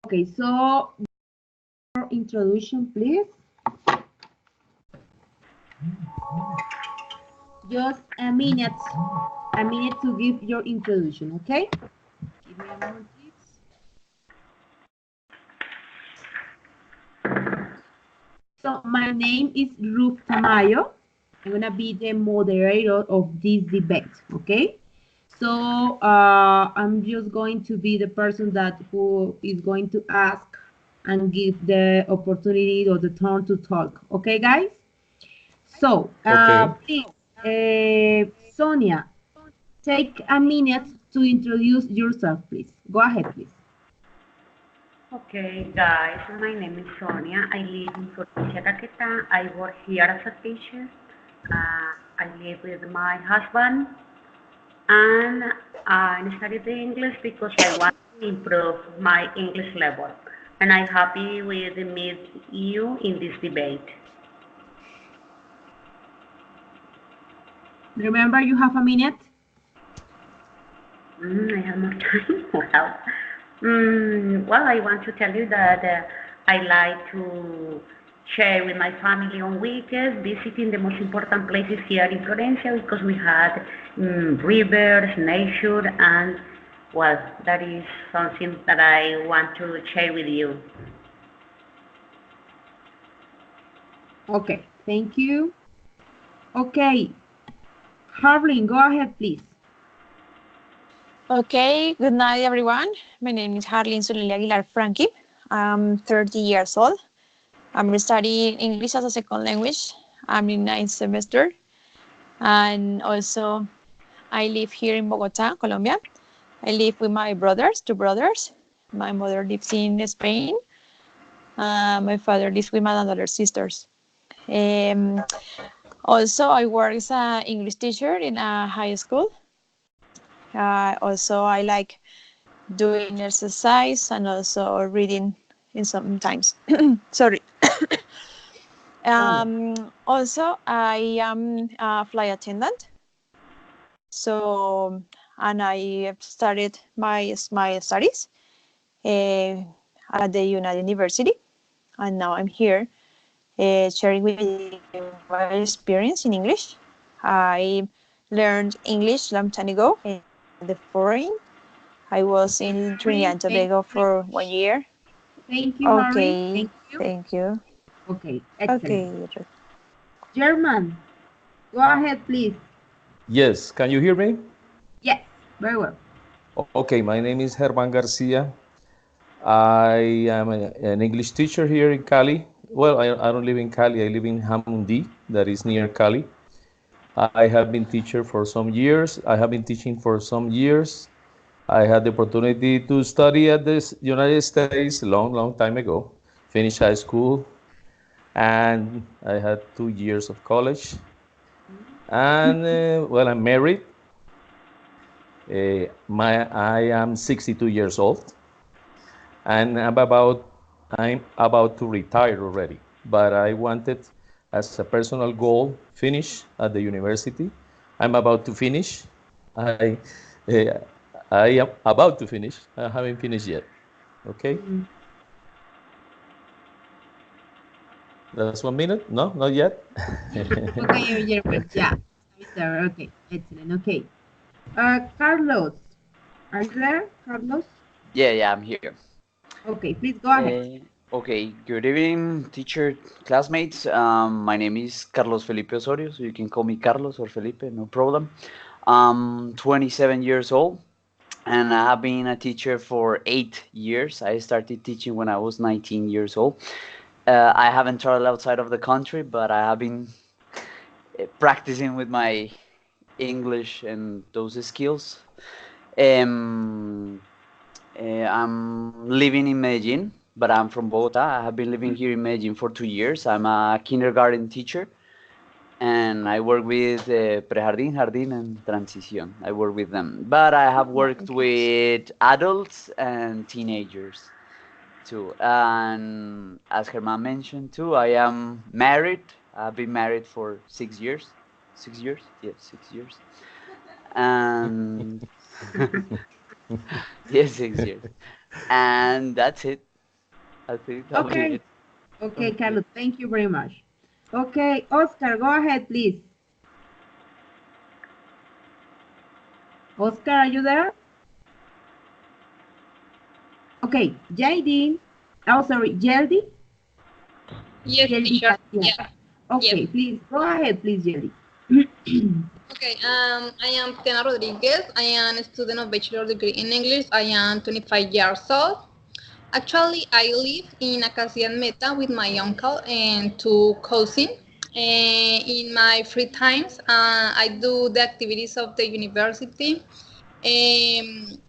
Okay, so your introduction, please. Just a minute to give your introduction, okay? Give me a moment, please. So my name is Ruth Tamayo. I'm gonna be the moderator of this debate, okay? So I'm just going to be the person that who is going to ask and give the opportunity or the turn to talk, okay, guys? So Okay. please, Sonia, take a minute to introduce yourself, please. Go ahead, please. Okay, guys, my name is Sonia. I live in Provincia Caquetá. I work here as a teacher. I live with my husband, and I studied the English because I want to improve my English level. And I'm happy with meet you in this debate. Remember, you have a minute. I have more time. Well, I want to tell you that I like to share with my family on weekends, visiting the most important places here in Florencia because we had rivers, nature, and well, that is something that I want to share with you. Okay, thank you. Okay, Harlin, go ahead, please. Okay, good night, everyone. My name is Harlin Suleli Aguilar Frankie. I'm 30 years old. I'm studying English as a second language. I'm in ninth semester. And also, I live here in Bogota, Colombia. I live with my brothers, two brothers. My mother lives in Spain. My father lives with my other sisters. Um, Also, I work as an English teacher in a high school. Also, I like doing exercise and also reading in sometimes. Sorry. Also, I am a flight attendant. So, and I started my studies uh, at the United University, and now I'm here sharing with you my experience in English. I learned English long time ago in the foreign. I was in Trinidad Harlin, and thank Tobago you very for much. 1 year. Thank you, Harlin. Okay, Thank you. thank you. Okay, excellent. Okay. German, go ahead, please. Yes, can you hear me? Yes, very well. Okay, my name is Herman Garcia. I am an English teacher here in Cali. Well, I don't live in Cali, I live in Hamundi, that is near Cali. I have been teacher for some years. I have been teaching for some years. I had the opportunity to study at the United States long, long time ago. Finished high school, and I had 2 years of college. And well, I'm married. I am 62 years old, and I'm about to retire already. But I wanted, as a personal goal, finish at the university. I'm about to finish. I uh, I am about to finish. I haven't finished yet. Okay, Mhm. that's 1 minute. No, not yet. Okay, German, yeah. Mr. Okay, excellent. Okay. Carlos, are you there, Carlos? Yeah, I'm here. Okay, please go ahead. Okay, good evening, teacher, classmates. My name is Carlos Felipe Osorio, so you can call me Carlos or Felipe, no problem. I'm 27 years old, and I have been a teacher for 8 years. I started teaching when I was 19 years old. I haven't traveled outside of the country, but I have been practicing with my English and those skills. Um, I'm living in Medellin, but I'm from Bogota. I have been living here in Medellin for 2 years. I'm a kindergarten teacher, and I work with Prejardín, Jardín, and Transición. I work with them. But I have worked with adults and teenagers too. And as Germán mentioned too, I am married. I've been married for 6 years. 6 years? Yes, 6 years. And yes, 6 years. And that's it. I think that'll be Okay. it. Okay, Carlos, thank you very much. Okay, Oscar, go ahead, please. Oscar, are you there? Okay, JD. Oh, sorry, Jeldy? Yes, Jeldy teacher. Garcia. Yeah. Okay, Yes. please, go ahead, please, Jeldy. Okay. I am Tena Rodriguez. I am a student of bachelor degree in English. I am 25 years old. Actually, I live in Acacia Meta with my uncle and two cousins. In my free times, I do the activities of the university.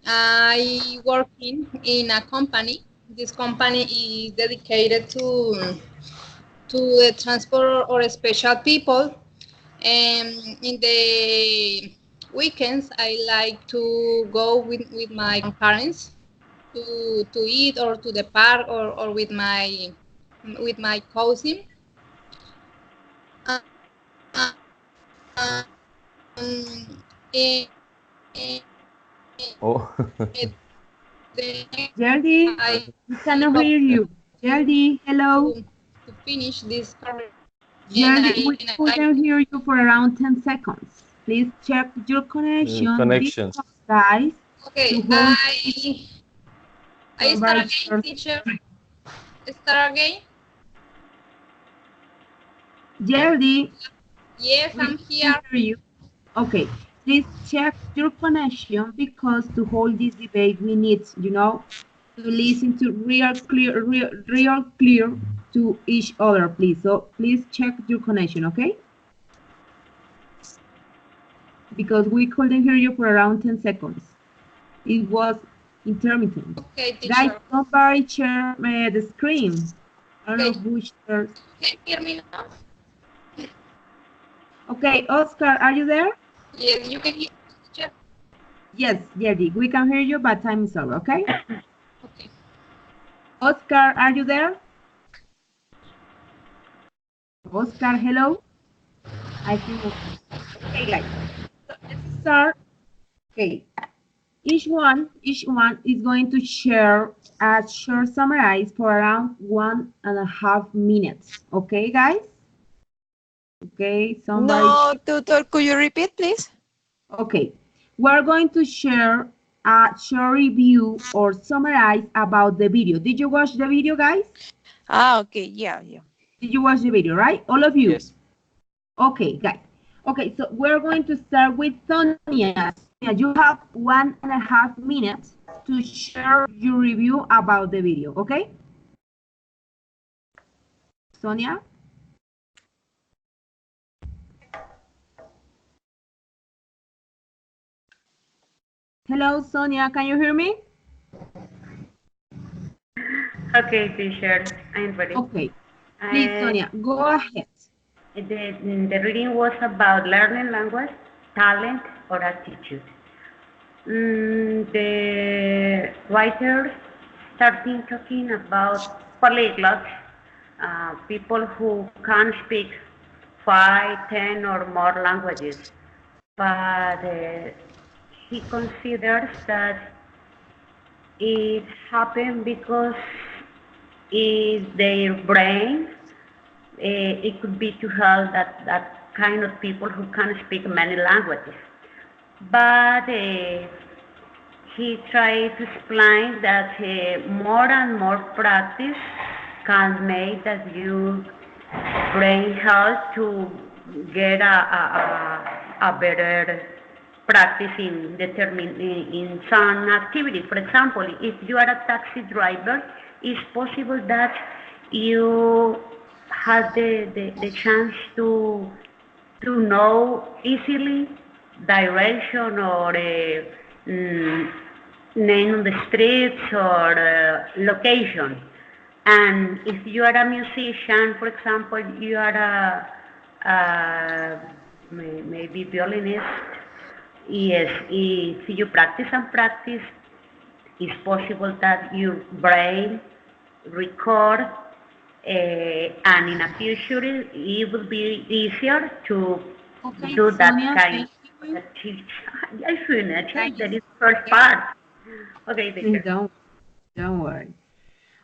I work in a company. This company is dedicated to the transport or special people. In the weekends, I like to go with my parents to eat or to the park or with my cousin. Um, eh, eh, Oh, then Jeldy, I we cannot hope hear you. Jeldy, hello. to finish this career. And Jeldy, we I couldn't hear you for around 10 seconds. Please check your connection. connections. Because, guys, okay. to hold I start again, conversation. teacher. Start again. Jeldy, Yes, we I'm can here. hear you. Okay, please check your connection because to hold this debate, we need, to listen to real clear to each other, please. So please check your connection, okay? Because we couldn't hear you for around 10 seconds. It was intermittent. Okay, Guys, teacher. somebody share the screen. I don't know Okay. who shares. Can you hear me now? Okay, Oscar, are you there? Yes, you can hear me, teacher. Yes, Jerry, we can hear you, but time is over, okay? Okay. Oscar, are you there? Oscar, hello? I think, okay, guys. So let's start. Okay, each one is going to share a short summarize for around 1.5 minutes. Okay, guys? Okay, somebody. No, tutor, could you repeat, please? Okay, we're going to share a short review or summarize about the video. Did you watch the video, guys? Ah, okay, yeah. Did you watch the video, right? All of you? Yes. Okay, guys. Okay, so we're going to start with Sonia. You have 1.5 minutes to share your review about the video, okay? Sonia? Hello, Sonia, can you hear me? Okay, teacher, I'm ready. Okay, please, Sonia, go ahead. The reading was about learning language, talent, or attitude. The writers starting talking about polyglots, people who can speak 5, 10, or more languages. But he considers that it happened because their brain, it could be to help that kind of people who can speak many languages. But he tried to explain that more and more practice can make that you brain help to get a better practice in some activity. For example, if you are a taxi driver, it's possible that you have the chance to know easily direction or name of the streets or location. And if you are a musician, for example, you are maybe violinist, yes, if you practice and practice, it's possible that your brain record and in the future it will be easier to Okay, do that Sonia, kind thank you. of I finished. That is first part. Okay, teacher. Don't worry.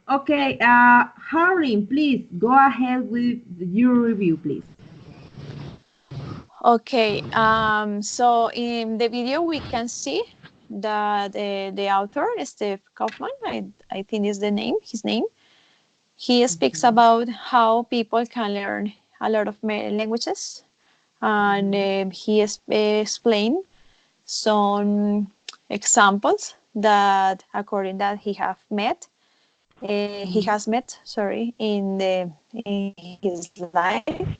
Okay, Harleen, please go ahead with your review, please. Okay, so in the video we can see that the author, Steve Kaufman, I think is his name, he speaks about how people can learn a lot of languages, and explained some examples that according that he has met, sorry, in his life.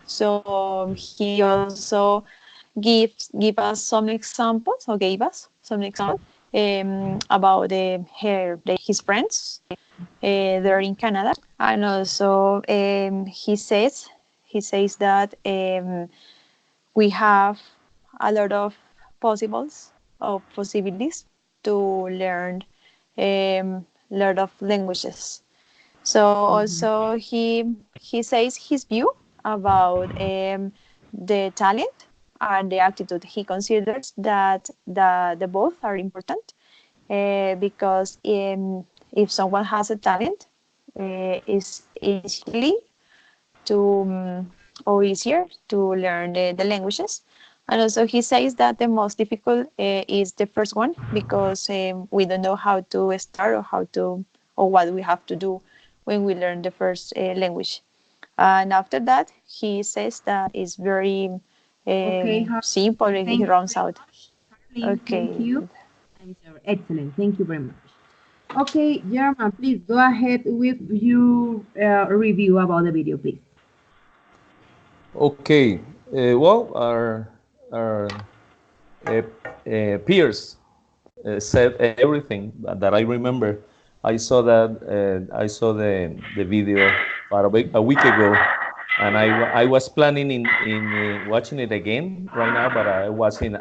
So he also give us some examples, or gave us some examples about his friends there in Canada, and also he says that we have a lot of possibilities to learn lot of languages. So also he says his view about the talent and the attitude. He considers that the both are important because if someone has a talent, it's easily to or easier to learn the languages. And also he says that the most difficult is the first one because we don't know how to start or what we have to do when we learn the first language. And after that, he says that it's very Okay, simple and thank he you runs very out. much. Harleen, thank Okay. you. I'm sorry. Excellent. Thank you very much. Okay, German, please go ahead with your review about the video, please. Okay. Well, our peers said everything that I remember. I saw the video about a week ago, and I was planning in watching it again right now, but I was in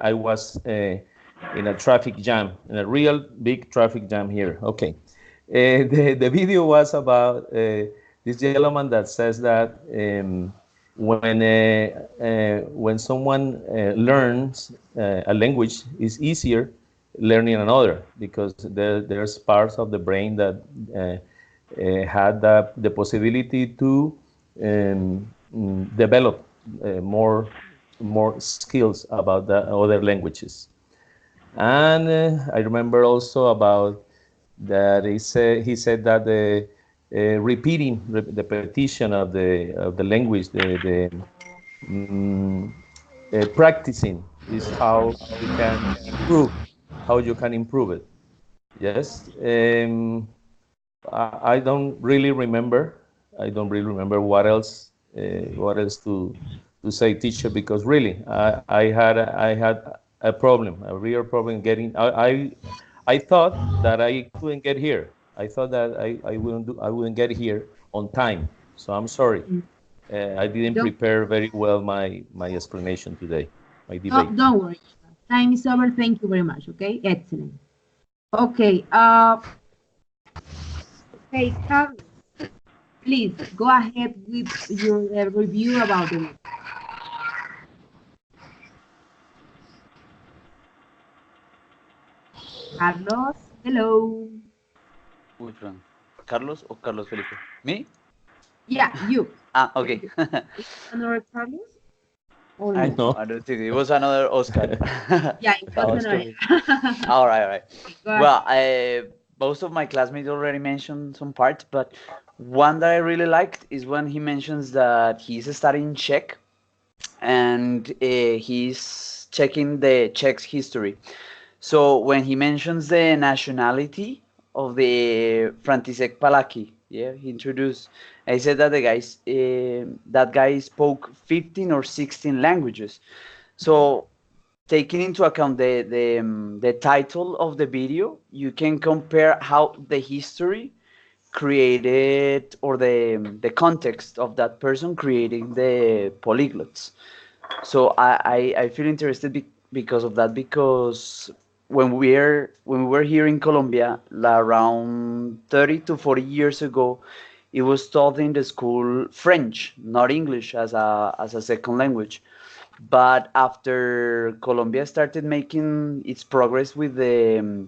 a traffic jam, in a real big traffic jam here. Okay, the video was about this gentleman that says that when someone learns a language, it's easier learning another because there's parts of the brain that had the possibility to develop more skills about the other languages. And I remember also about that he said that the the repetition of the language, mm, practicing is how you can improve it. Yes. I don't really remember. I don't really remember what else to say, teacher, because really, I had a problem, a real problem getting. I thought that I couldn't get here. I thought that I wouldn't get here on time. So I'm sorry. I didn't Don't, prepare very well my explanation today, my debate. don't worry. Time is over. Thank you very much. Okay, excellent. Okay, okay, Carlos, please go ahead with your review about the video. Carlos, hello. Which one? Carlos or Carlos Felipe? Me? Yeah, you. Ah, okay. Another Carlos? Or I no? No, know. I don't think it was another Oscar. Yeah, it I was was another. confused. All right, all right. Go ahead. Well, most of my classmates already mentioned some parts, but one that I really liked is when he mentions that he's studying Czech and he's checking the Czech's history. So when he mentions the nationality of the František Palaki, yeah, he introduced. I said that that guy spoke 15 or 16 languages. So taking into account the title of the video, you can compare how the history created or the context of that person creating the polyglots. So I feel interested because of that, because when we were here in Colombia around 30 to 40 years ago, it was taught in the school French, not English as a second language. But after Colombia started making its progress with the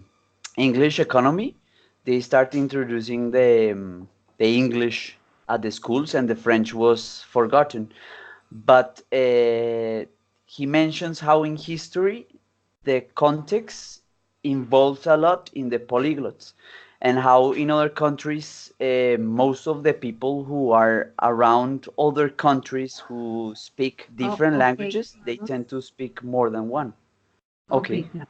English economy, they started introducing the English at the schools, and the French was forgotten. But he mentions how in history the context involves a lot in the polyglots, and how in other countries most of the people who are around other countries who speak different okay. languages, they tend to speak more than one. Okay. Okay.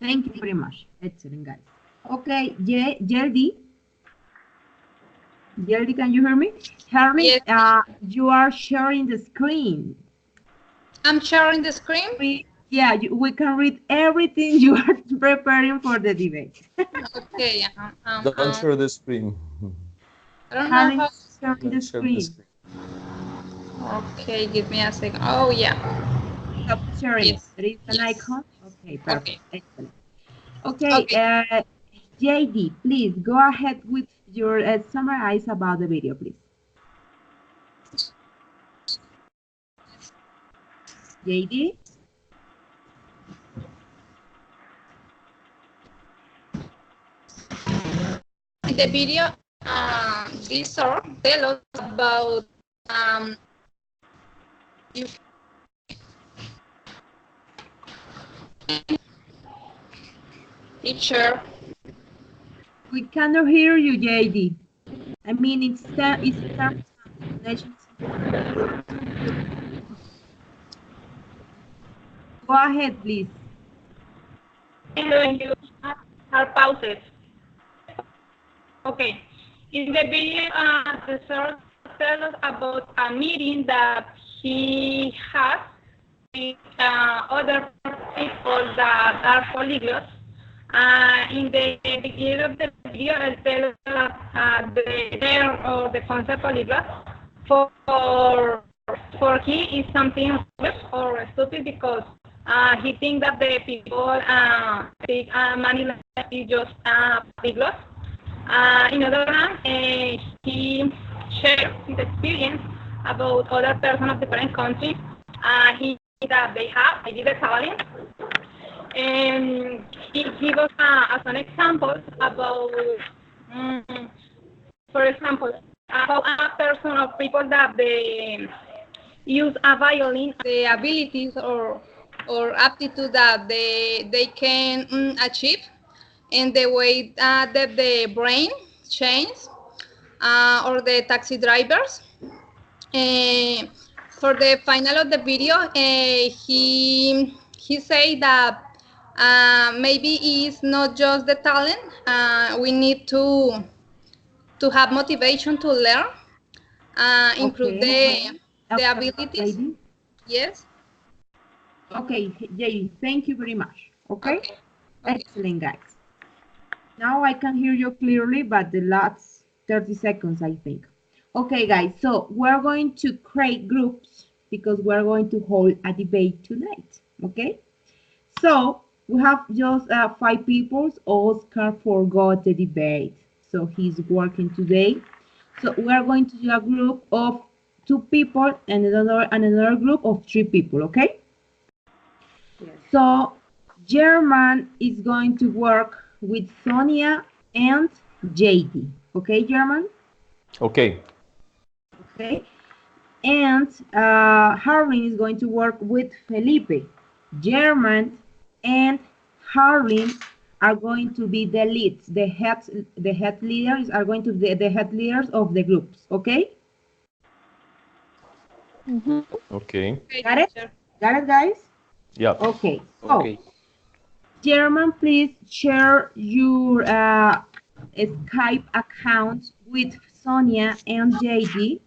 Thank you very much. Excellent, guys. Okay, Jeldy. Jeldy, can you hear me? Harley, Yes. you are sharing the screen. I'm sharing the screen. We can read everything you are preparing for the debate. Okay. Don't share the screen. I don't know Harley, how. sharing the Don't share the screen. screen. Okay, give me a second. Oh, yeah. Stop sharing. Yes. There is an Yes. icon. Okay, perfect. Okay. Excellent. Okay, Okay. JD, please go ahead with your summarize about the video, please. JD? In the video, this song tell us about teacher. We cannot hear you, JD. I mean, it's terms and conditions. Go ahead, please. And you have pauses. Okay. In the video, the source tells us about a meeting that he has with other people that are polyglots. In the beginning of the video, it tells us the term or the concept polyglot for he is something or stupid because he thinks that the people speak many languages just polyglots. In other hand, he shares his experience about other persons of different countries that they did the traveling. And he gave us as an example about, for example, how a person or people that they use a violin, The abilities or aptitude that they can achieve, and the way that the brain changes, or the taxi drivers. For the final of the video, he say that maybe it's not just the talent. We need to have motivation to learn, improve the abilities. JD? Yes. Okay, JD, thank you very much. Okay? Okay. Excellent, guys. Now I can hear you clearly, but the last 30 seconds, I think. Okay, guys, so we're going to create groups because we're going to hold a debate tonight, okay? So we have just 5 people. Oscar forgot the debate, so he's working today. So we are going to do a group of 2 people and another group of 3 people, okay? Yes. So German is going to work with Sonia and JD. Okay, German? Okay. Okay. And Harlin is going to work with Felipe. German and Harlin are going to be the leads. The head leaders are going to be the head leaders of the groups. Okay? Okay. Got it? Got it, guys? Yeah. Okay. So, Okay. German, please share your Skype account with Sonia and JD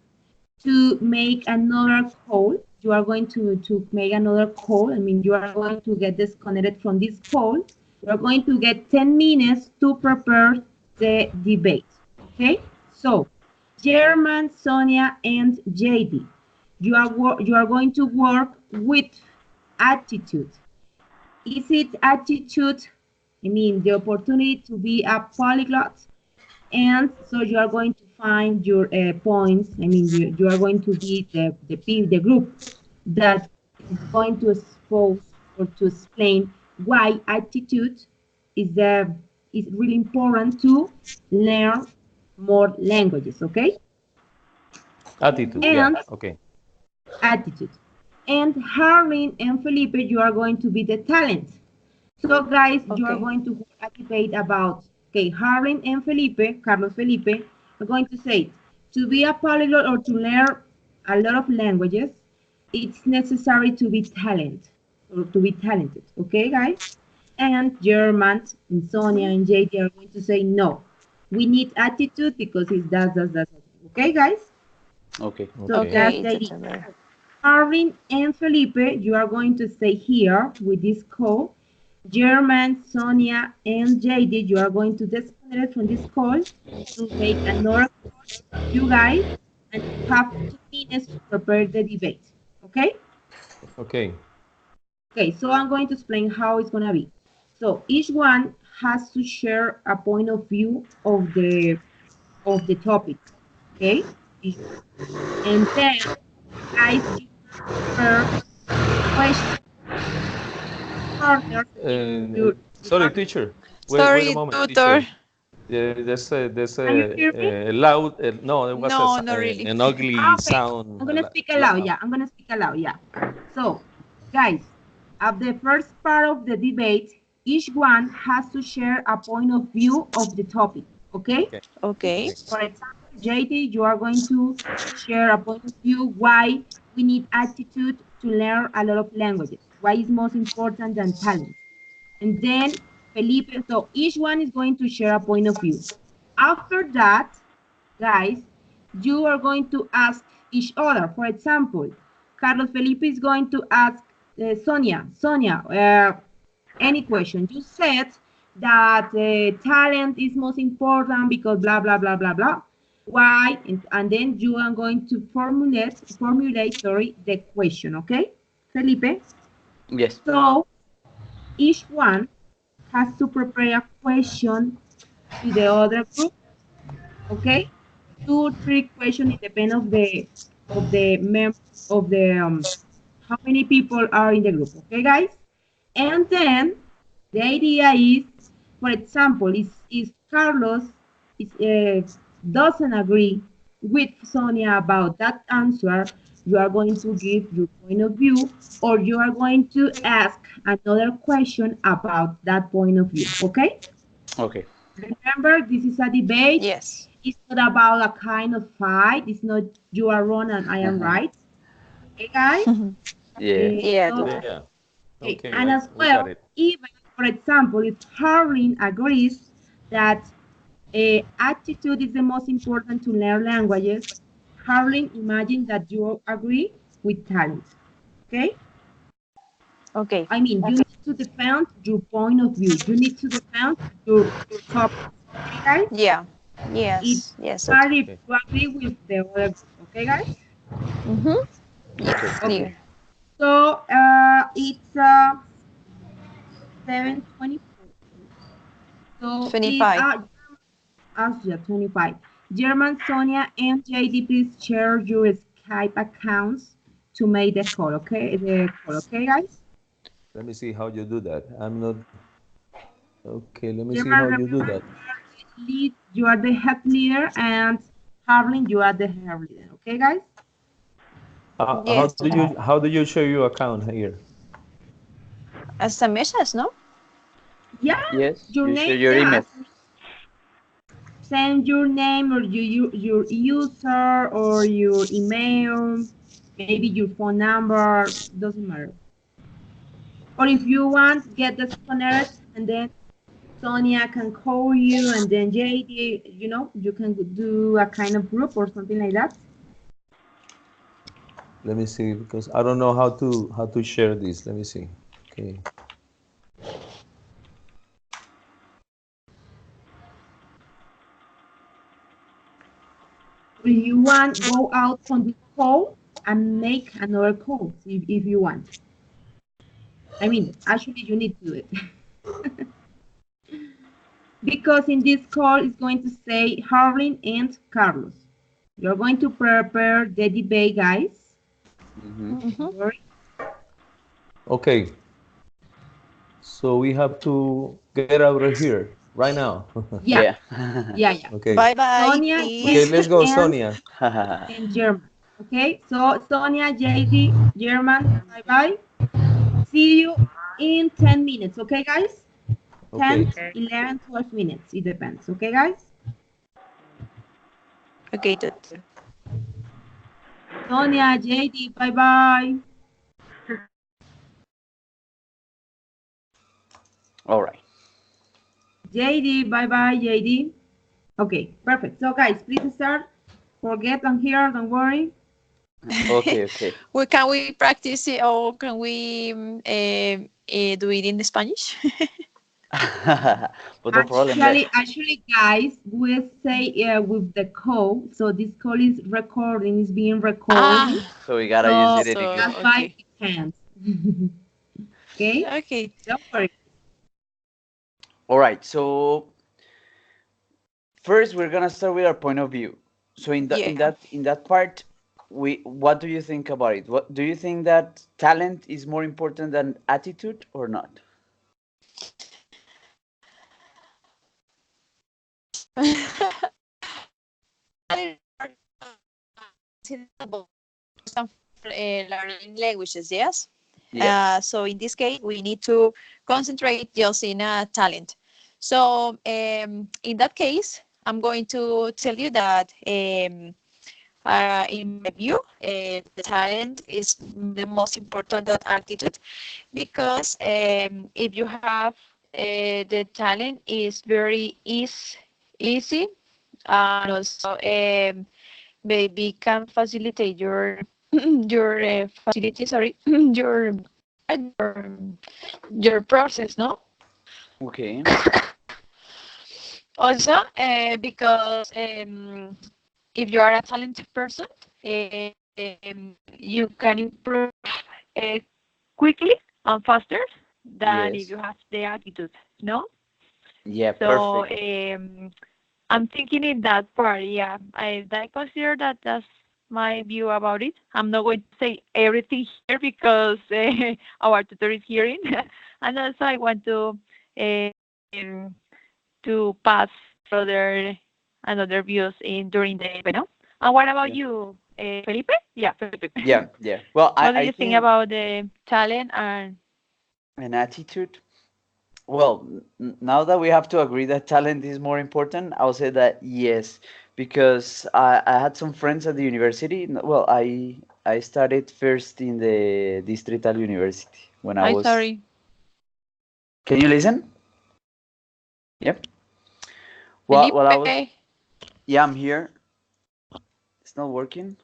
to make another call. You are going to make another call. I mean, you are going to get disconnected from this call. You are going to get 10 minutes to prepare the debate. Okay? So, German, Sonia, and JD, you are going to work with attitude. Is it attitude? I mean, the opportunity to be a polyglot. And so you are going to find your points. I mean, you are going to be the group that is going to expose or to explain why attitude is the it's really important to learn more languages, okay? Attitude, And yeah, okay. attitude. And Harlin and Felipe, you are going to be the talent. So guys, you are Okay. going to have a debate about, okay, Harlin and Felipe, Carlos Felipe, are going to say, to be a polyglot or to learn a lot of languages, it's necessary to be talented, or to be talented, okay guys? And German, and Sonia and JD are going to say, no, we need attitude because it's that. Okay guys? Okay. So Okay. that's Okay, the idea. September. Arvin and Felipe, you are going to stay here with this call. German, Sonia, and JD, you are going to disconnect from this call to make another call, you guys, and you have 2 minutes to prepare the debate. Okay? Okay. Okay, so I'm going to explain how it's going to be. So each one has to share a point of view of the topic. Okay? And then, guys, you prepare questions. Partners, Sorry, teacher. Wait a Sorry, moment, tutor. teacher. There's Can you hear me? a loud. No, there was No, not really. an ugly Okay, sound. I'm gonna speak aloud. Yeah, I'm gonna speak aloud. Yeah. So, guys, at the first part of the debate, each one has to share a point of view of the topic. Okay. Okay. Okay. For example, JD, you are going to share a point of view why we need attitude to learn a lot of languages. Why is most important than talent? And then Felipe, so each one is going to share a point of view. After that, guys, you are going to ask each other. For example, Carlos Felipe is going to ask Sonia, any question. You said that talent is most important because blah, blah, blah, blah, blah. Why? And then you are going to formulate, the question, okay? Felipe? Yes. So each one has to prepare a question to the other group, okay? 2, 3 questions, it depends of the mem of the how many people are in the group, okay, guys? And then the idea is, for example, if Carlos doesn't agree with Sonia about that answer, you are going to give your point of view, or you are going to ask another question about that point of view, okay? Okay. Remember, this is a debate. Yes. It's not about a kind of fight. It's not you are wrong and I am right. Okay, guys? Yeah. Yeah. So, Yeah. okay. Okay. And as we got well, it. even, for example, if Harlin agrees that attitude is the most important to learn languages, Harlin, imagine that you agree with talent. Okay? Okay. I mean, you need to defend your point of view. You need to defend your topic. Okay, guys? Yeah. It's Yes. Yes. hard Okay. if you agree with the other group. Okay, guys? Mm-hmm. Yeah. Okay. Clear. Okay. So it's 7:24. So it's 25. yeah, 25. German, Sonia, and JD, please share your Skype accounts to make the call. Okay, okay, guys. Let me see how you do that. I'm not. Okay. Let me see German, how you do remember, that. you are the head leader, and Harlin, you are the head leader. Okay, guys. Yes. How do you share your account here? As a message, no? Yeah. Yes. Your You name. share your email. Send your name or your user or your email, maybe your phone number, doesn't matter. Or if you want, get disconnected and then Sonia can call you and then JD, you can do a kind of group or something like that. Let me see because I don't know how to share this. Let me see. Okay. If you want, go out from the call and make another call if you want. I mean, actually, you need to do it. Because in this call, it's going to say Harlin and Carlos. You're going to prepare the debate, guys. Mm-hmm. Okay. So we have to get out of here. right now. Yeah, Yeah. yeah. Okay. Bye bye. Sonia, Okay, let's go, and Sonia. in German. Okay, so Sonia, JD, German, bye bye. See you in 10 minutes, okay, guys? 10, Okay. 11, 12 minutes, it depends, okay, guys? Okay, tutor. Sonia, JD, bye bye. All right. JD, bye bye, JD. Okay, perfect. So, guys, please start. Forget I'm here, don't worry. Okay, okay. Can we practice it or can we do it in Spanish? But no problem. Actually, guys, we say with the call. So this call is recording, is being recorded. So we gotta So use it in so English. that's why okay. it can't. Okay, Okay. don't worry. All right. So first, we're gonna start with our point of view. So Yeah. in that part, what do you think about it? What do you think that talent is more important than attitude or not? Learning languages, yes. Yeah. So in this case, we need to concentrate just in a talent. So in that case, I'm going to tell you that in my view, the talent is the most important than attitude because if you have the talent is very easy and also maybe can facilitate your your facility sorry your your your process, no? Okay. Also because if you are a talented person, you can improve uh, quickly and faster than if Yes. you have the attitude, no? Yeah. So Perfect. I'm thinking in that part, yeah. I consider that that's my view about it. I'm not going to say everything here because our tutor is hearing, and also I want um, to pass further another views in during the event. And what about Yeah. you, Felipe? Yeah, Felipe. Yeah. Yeah. Well, What do I you think think about the talent and an attitude. Well, now that we have to agree that talent is more important, I'll say that yes, because I had some friends at the university. Well, I studied first in the Distrital University when I I was. sorry, Can you listen? Yep. Well, I was. Felipe, Yeah, I'm here. It's not working.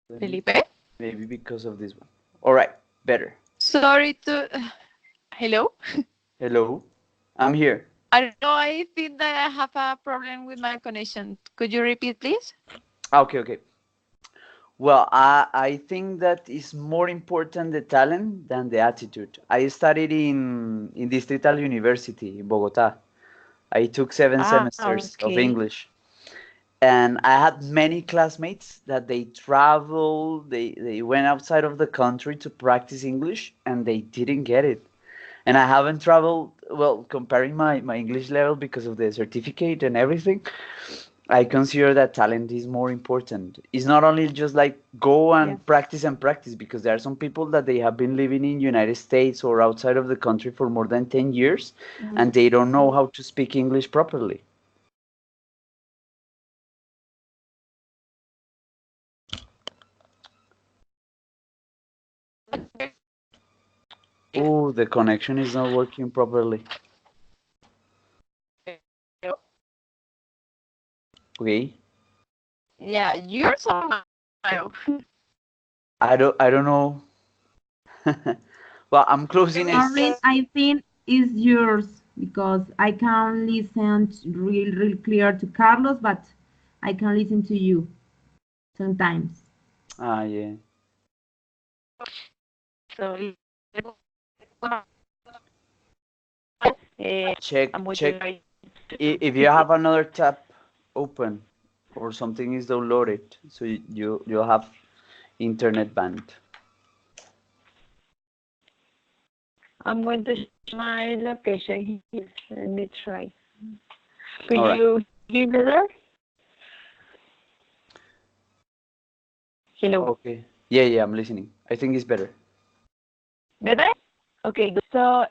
Let me. Felipe. Maybe because of this one. All right, better. Sorry to. Hello. Hello, I'm here. I don't know. I think that I have a problem with my connection. Could you repeat, please? Okay, okay. Well, I think that is more important the talent than the attitude. I studied in Distrital University in Bogota. I took 7 semesters of Okay. English, and I had many classmates that they traveled, they went outside of the country to practice English, and they didn't get it. And I haven't traveled, well, comparing my English level because of the certificate and everything. I consider that talent is more important. It's not only just like go Yeah. and practice, because there are some people that they have been living in United States or outside of the country for more than 10 years and they don't know how to speak English properly. Oh, the connection is not working properly. Okay. Yeah, you're so. I don't know. Well, I'm closing it. Maureen, I think is yours because I can listen real clear to Carlos, but I can listen to you sometimes. Ah, yeah. So, Check, I'm check. waiting. If you have another tab open or something is downloaded, so you'll have internet band. I'm going to my location here. Let me try. Could All right. you hear me better? Hello. Okay. Yeah, I'm listening. I think it's better. Better? Okay, good. So,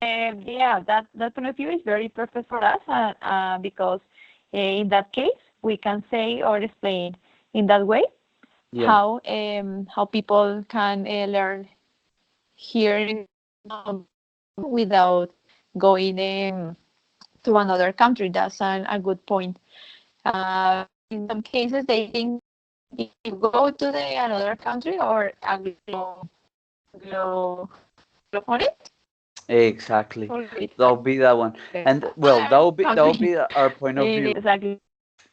yeah, that point of view is very perfect for us because in that case, we can say or explain in that way Yeah. how people can learn here in without going to another country. That's a good point. In some cases, they think if you go to another country or anglophonic, Exactly. it's That'll be that one. And well, that'll be our point of view. exactly.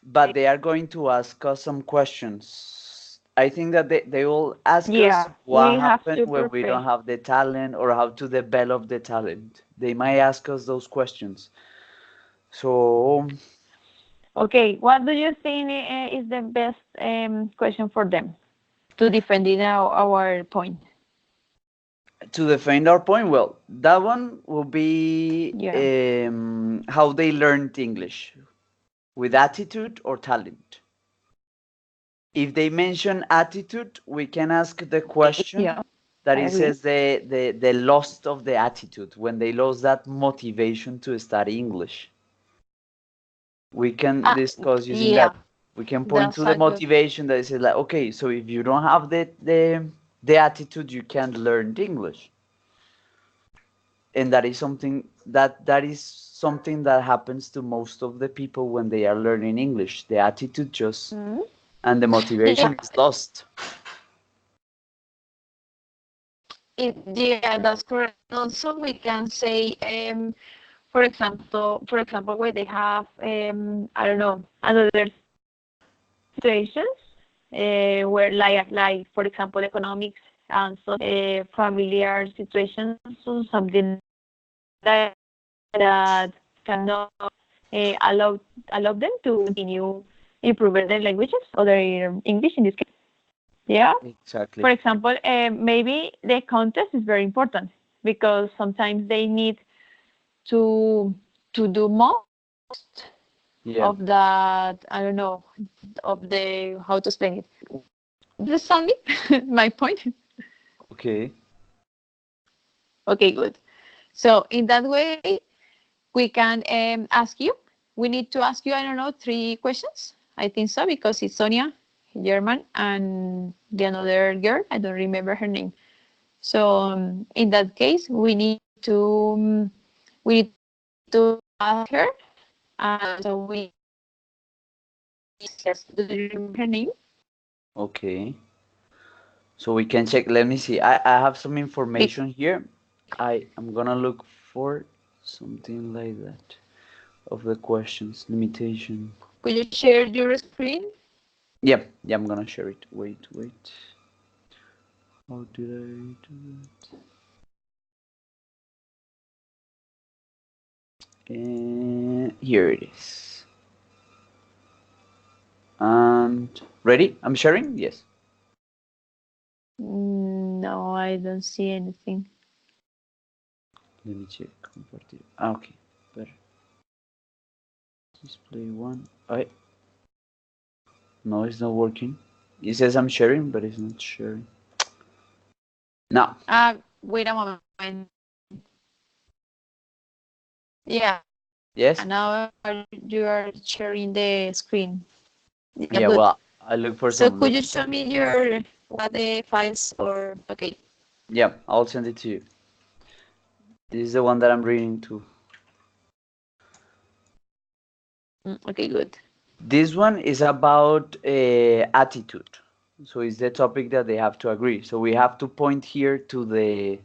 But they are going to ask us some questions. I think that they will ask us Yeah, what we have happened to when we prepare. don't have the talent or how to develop the talent. They might ask us those questions. So Okay, what do you think is the best question for them to defend our point? to defend our point, well, that one will be Yeah. how they learned English, with attitude or talent. If they mention attitude, we can ask the question Yeah, that I it agree. says the loss of the attitude, when they lost that motivation to study English. We can discuss using Yeah, that. We can point to that's the a good. motivation that is like, okay, so if you don't have the attitude, you can't learn English. And that is something that happens to most of the people when they are learning English. The attitude just Mhm. and the motivation Yeah, is lost. yeah, that's correct. Also, we can say, for example, where they have, I don't know, another situations where, like, for example, economics and so familiar situations, so something that cannot allow them to continue improving their languages or their English in this case. Yeah. Exactly. For example, maybe the context is very important because sometimes they need to do most Yeah. of that. I don't know of the how to explain it. This is only my point. Okay. Okay, good. So in that way, we can ask you. We need to ask you, I don't know, 3 questions. I think so because it's Sonia, German, and the another girl. I don't remember her name. So in that case, we need to ask her, and so we yes, do you remember her name? Okay. So we can check. Let me see. I have some information here. I am gonna look for something like that of the questions limitation. Could you share your screen? Yeah, I'm gonna share it. Wait. How did I do that? And here it is. And ready? I'm sharing? Yes. No, I don't see anything. Let me check. Compartir. Okay. Better. Display one. No, it's not working. It says I'm sharing, but it's not sharing. No. Wait a moment. Yeah, Yes? now you are sharing the screen. Yeah, Yeah, good. well, I look for So some. could you show me your what the files or okay? Yeah, I'll send it to you. This is the one that I'm reading to. Okay, good. This one is about attitude. So it's the topic that they have to agree. So we have to point here to the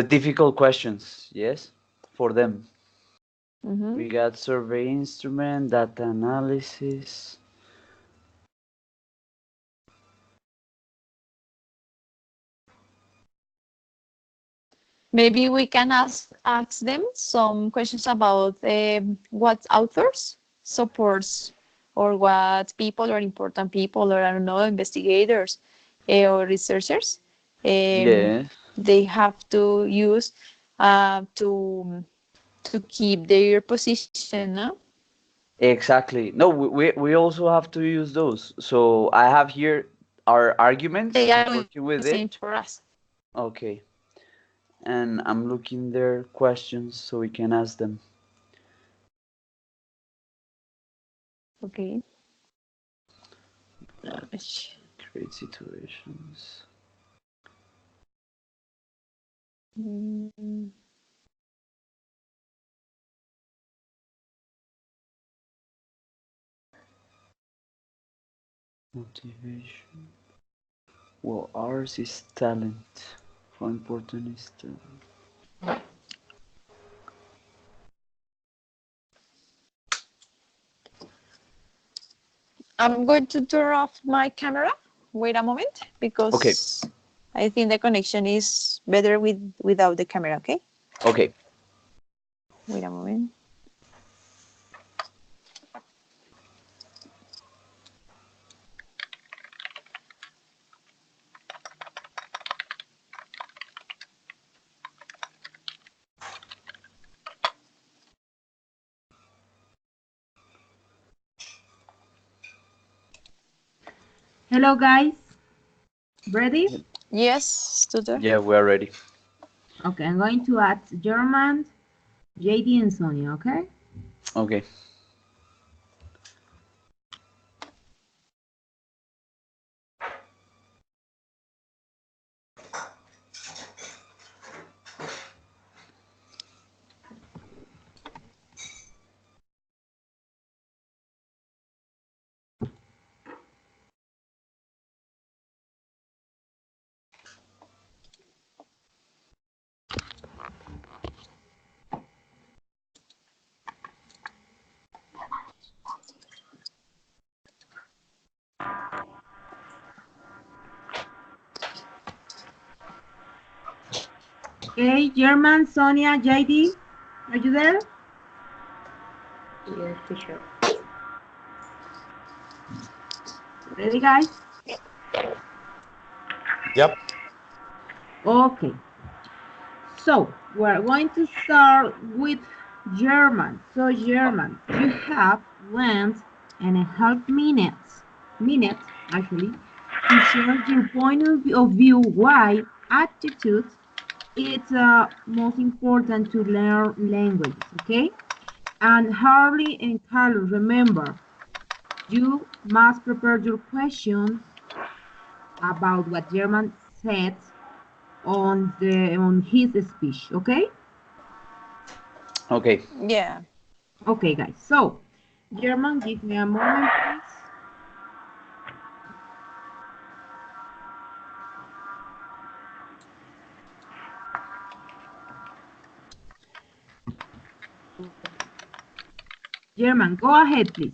difficult questions, yes, for them. We got survey instrument, data analysis. Maybe we can ask them some questions about what authors supports or what people or important people or I don't know investigators or researchers Yes. they have to use to to keep their position, no? Exactly. No, we also have to use those. So I have here our arguments. They I'm are doing working the with same it. for us. Okay. And I'm looking their questions so we can ask them. Okay. Create situations. Mm. Motivation. Well, ours is talent. How important is talent? I'm going to turn off my camera. Wait a moment, because Okay. I think the connection is better without the camera, okay? Okay. Wait a moment. Hello, guys. Ready? Yes, tutor. Yeah, we are ready. Okay, I'm going to add German, JD, and Sonia, okay? Okay. Okay, German, Sonia, JD, are you there? Yes, teacher. Ready, guys? Yep. Okay. So, we're going to start with German. So, German, you have 1.5 minutes actually, to share your point of view why attitude is most important to learn languages, okay? And Harley and Carlos, remember, you must prepare your questions about what German said on his speech, okay? Okay. Yeah. Okay, guys. So, German, give me a moment, please. German, go ahead, please.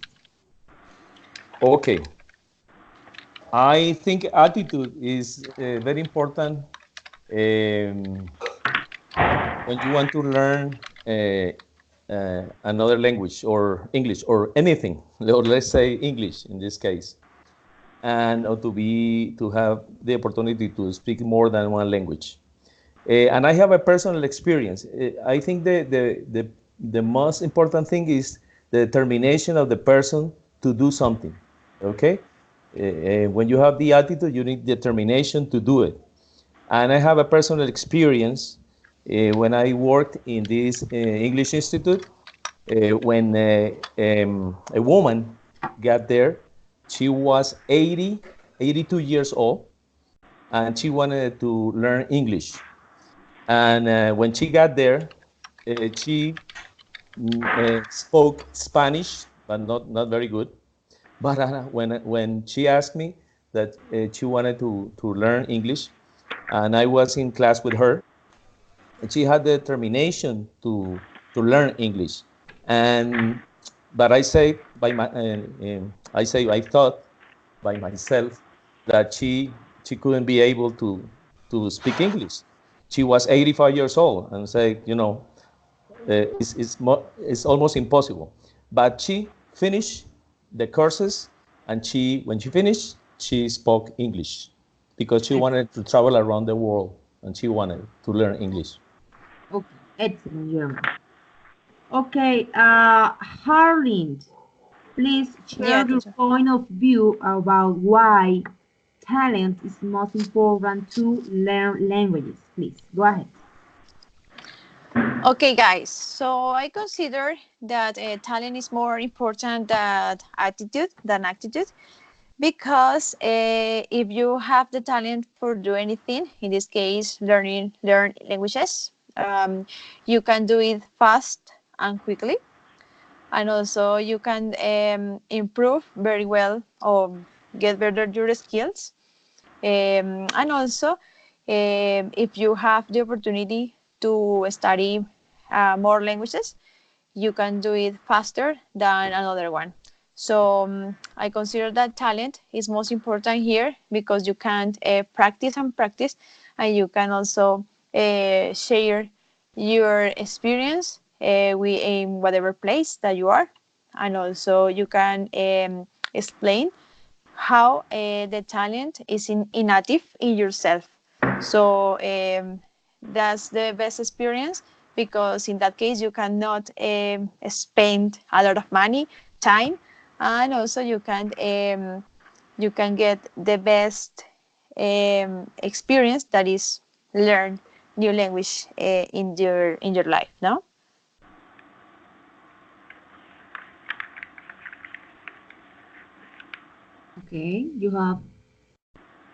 Okay. I think attitude is very important when you want to learn another language or English or anything, or let's say English in this case, and or to have the opportunity to speak more than one language. And I have a personal experience. I think the most important thing is the determination of the person to do something. Okay, when you have the attitude, you need determination to do it. And I have a personal experience when I worked in this English Institute. When a woman got there, she was 82 years old, and she wanted to learn English. And when she got there, she spoke Spanish, but not very good. But when she asked me that she wanted to learn English, and I was in class with her, and she had the determination to learn English. And but I say by my I thought by myself that she couldn't be able to speak English. She was 85 years old, and say, it's almost impossible. But she finished the courses, and when she finished, she spoke English because she wanted to travel around the world, and she wanted to learn English. Okay, excellent, German. Okay, Harleen, please Yeah, share your teacher. point of view about why talent is most important to learn languages. Please, go ahead. Okay, guys. So I consider that talent is more important than attitude, because if you have the talent for do anything, in this case, learn languages, you can do it fast and quickly, and also you can improve very well or get better your skills. And also, if you have the opportunity to study more languages, you can do it faster than another one. So I consider that talent is most important here, because you can practice and practice, and you can also share your experience in whatever place that you are, and also you can explain how the talent is inactive in yourself. So that's the best experience, because in that case you cannot spend a lot of money, time, and also you can get the best experience, that is learn new language in your life. No. Okay, you have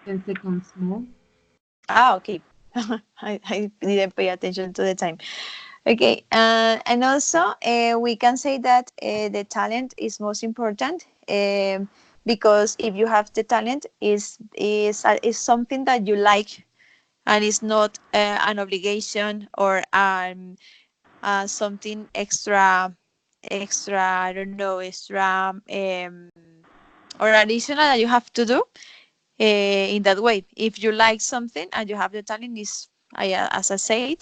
10 seconds more. Ah, okay. I didn't pay attention to the time. Okay, and also we can say that the talent is most important, because if you have the talent, is something that you like, and it's not an obligation, or something extra. I don't know, extra or additional that you have to do. In that way, if you like something and you have the talent, is as I said,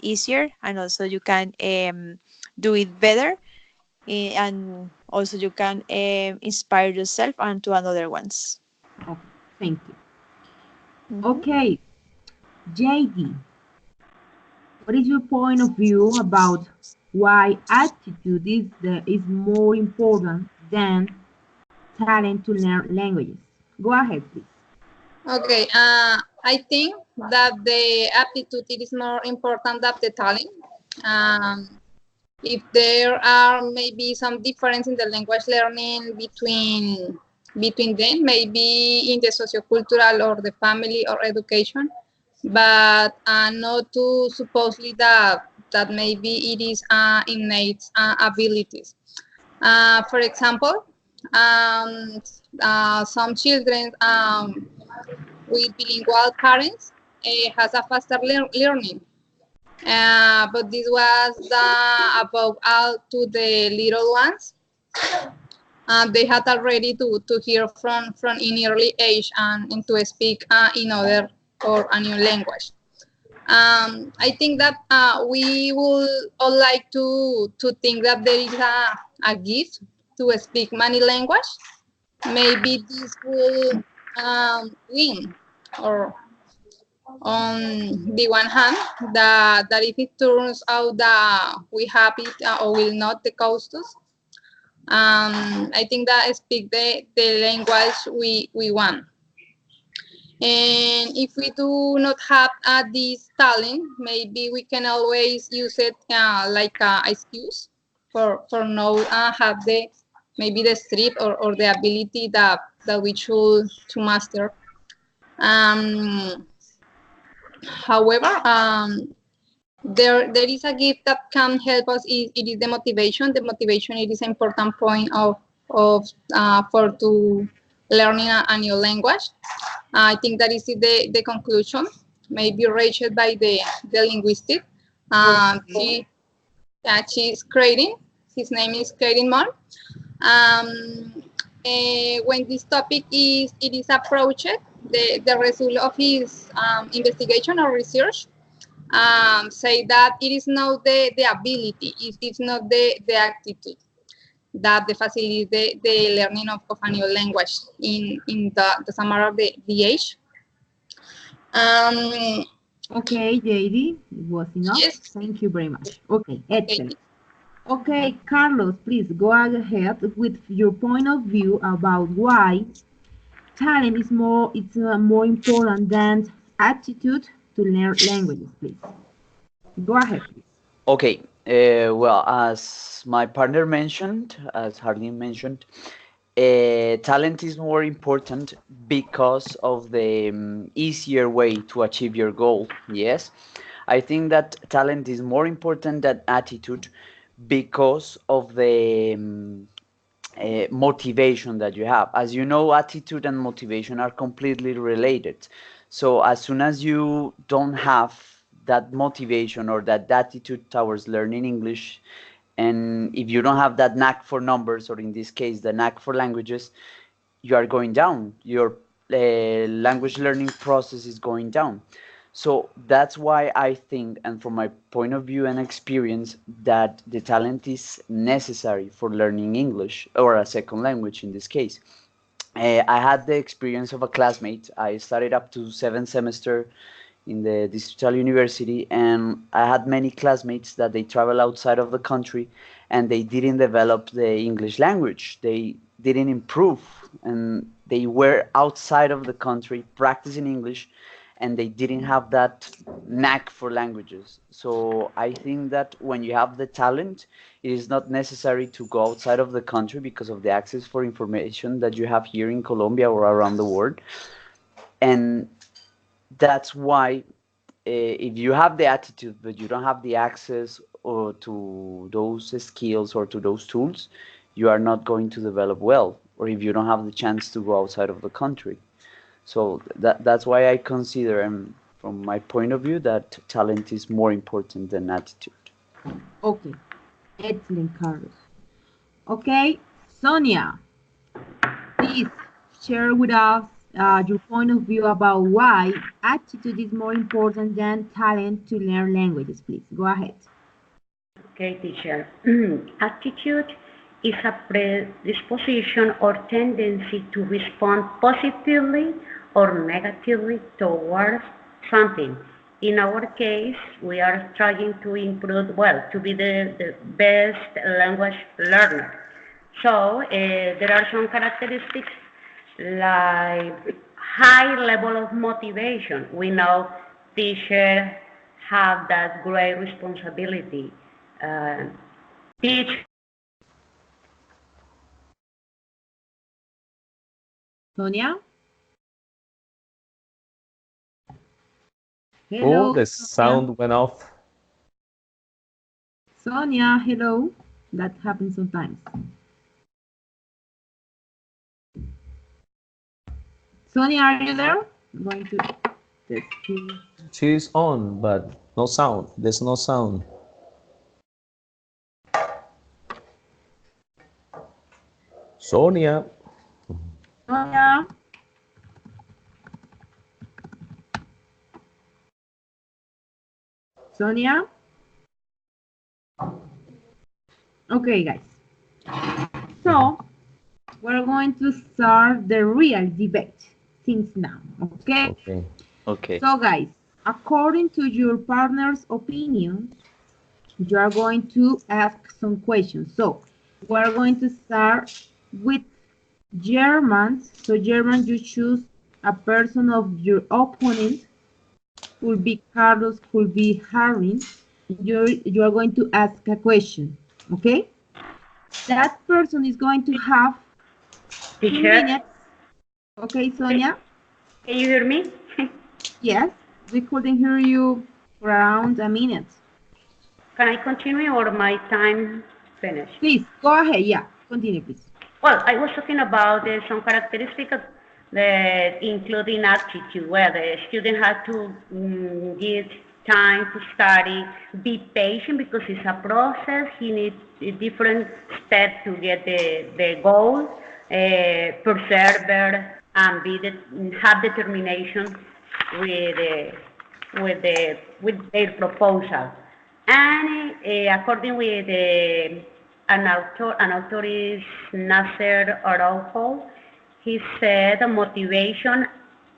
easier, and also you can do it better, and also you can inspire yourself and to another ones. Okay, thank you. Mhm. Okay, JD, what is your point of view about why attitude is more important than talent to learn languages? Go ahead, please. Okay, I think that the aptitude is more important than the talent. Um, if there are maybe some difference in the language learning between them, maybe in the sociocultural or the family or education, but not to supposedly that maybe it is innate abilities. For example, um, some children with bilingual parents has a faster learning. But this was above all to the little ones. They had already to hear from an early age and to speak in other or a new language. I think that we would all like to think that there is a gift to speak many languages. Maybe this will win, or on the one hand, that if it turns out that we have it or will not the causes, I think that speak the language we want. And if we do not have this talent, maybe we can always use it like an excuse for no have the maybe the strength or the ability that we should to master. Um, However, there is a gift that can help us. It is the motivation. The motivation, it is an important point of for to learning a new language. I think that is the conclusion, maybe reached by the linguistic. She she's creating. His name is Creating Mon. When this topic is approached, the result of his investigation or research say that it is not the ability, it is not the attitude that the facilitates the learning of a new language in the summer of the age. Okay, JD, it was enough. Yes. Thank you very much. Okay, Okay. excellent. Okay, Carlos, please go ahead with your point of view about why talent is more important than attitude to learn languages, please. Go ahead, please. Okay, well, as my partner mentioned, as Hardin mentioned, talent is more important because of the easier way to achieve your goal. Yes, I think that talent is more important than attitude because of the motivation that you have. As you know, attitude and motivation are completely related. So as soon as you don't have that motivation or that attitude towards learning English, and if you don't have that knack for numbers, or in this case, the knack for languages, you are going down. Your language learning process is going down. So that's why I think, and from my point of view and experience, that the talent is necessary for learning English or a second language in this case. I had the experience of a classmate. I studied up to 7th semester in the digital university, and I had many classmates that they travel outside of the country and they didn't develop the English language. They didn't improve, and they were outside of the country practicing English, and they didn't have that knack for languages. So I think that when you have the talent, it is not necessary to go outside of the country because of the access for information that you have here in Colombia or around the world. And that's why if you have the attitude but you don't have the access or to those skills or to those tools, you are not going to develop well, or if you don't have the chance to go outside of the country. So that's why I consider, from my point of view, that talent is more important than attitude. Okay, excellent, Carlos. Okay, Sonia, please share with us your point of view about why attitude is more important than talent to learn languages, please. Go ahead. Okay, teacher. Attitude is a predisposition or tendency to respond positively or negatively towards something. In our case, we are trying to improve, well, to be the best language learner. So there are some characteristics like high level of motivation. We know teachers have that great responsibility. Teach Sonia? Oh, Hello, the Sonia. sound went off. Sonia, hello. That happens sometimes. Sonia, are you there? I'm going to test you. She's on, but no sound. There's no sound. Sonia. Sonia? Sonia? Okay, guys. So, we're going to start the real debate since now, okay? Okay. Okay. So, guys, according to your partner's opinion, you are going to ask some questions. So, we're going to start with German. So, German, you choose a person of your opponent. Could be Carlos, could be Harry. You are going to ask a question, okay? That person is going to have 2 teacher. minutes. Okay, Sonia? Can you hear me? Yes, we couldn't hear you for around a minute. Can I continue or my time finished? Please, go ahead. Yeah, continue, please. Well, I was talking about some characteristics that including attitude, where the student has to give time to study, be patient because it's a process. He needs a different steps to get the goal, persevere and have determination with their proposal. And according with an author is Nasser Araujo, he said motivation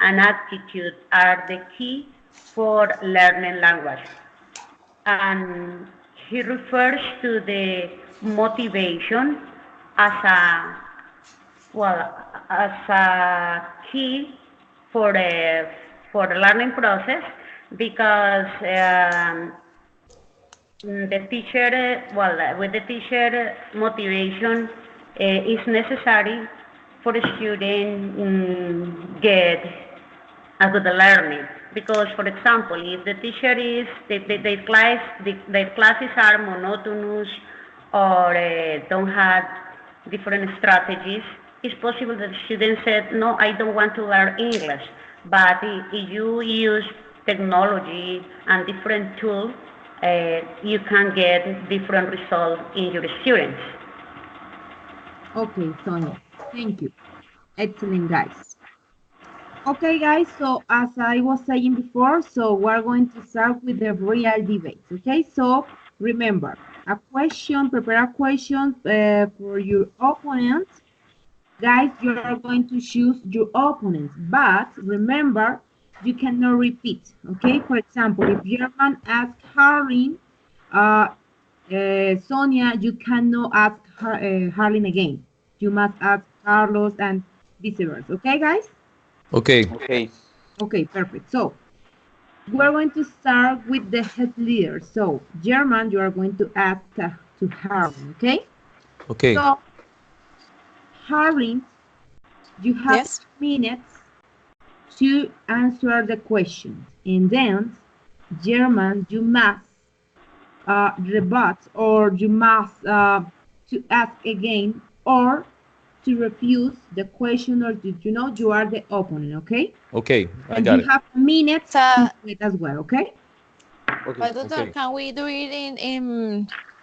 and attitude are the key for learning language. And he refers to the motivation as a as a key for the learning process because the teacher, with the teacher motivation is necessary for the student get a good learning. Because, for example, if the teacher is, the classes are monotonous or don't have different strategies, it's possible that the student said, no, I don't want to learn English. But if you use technology and different tools, you can get different results in your students. Okay, Sonia, thank you. Excellent, guys. Okay, guys, so as I was saying before, so we're going to start with the real debate, okay? So remember, prepare a question for your opponent. Guys, you're going to choose your opponents, but remember, you cannot repeat, okay? For example, if German asks Harlin, Sonia, you cannot ask Harlin again. You must ask Carlos and vice versa, okay, guys? Okay. Okay. Okay, perfect. So we're going to start with the head leader. So German, you are going to ask to Harlin, okay? Okay. So Harlin, you have Yes. minutes to answer the question, and then German, you must rebut, or you must to ask again, or to refuse the question, or you are the opponent, okay? Okay, I And got you it. have minutes So, to do it as well, okay? Okay. but Okay. can we do it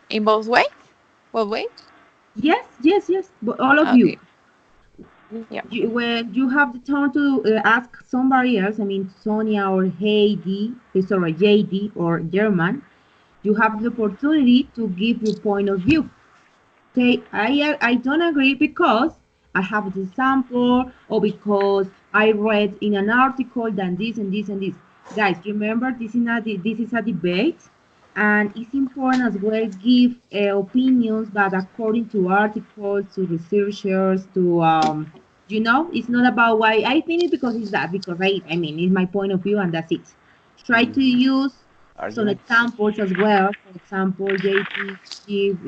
in both way? Both way? Yes, but all of Okay. you. Yeah. When you have the turn to ask somebody else, I mean Sonia or JD or German, you have the opportunity to give your point of view. Okay, I don't agree because I have the sample, or because I read in an article that this and this and this. Guys, remember this is a debate, and it's important as well give opinions, but according to articles, to researchers, to it's not about why I think it because it's that, because I mean it's my point of view and that's it. Try to use some Arguments. examples as well. For example, JP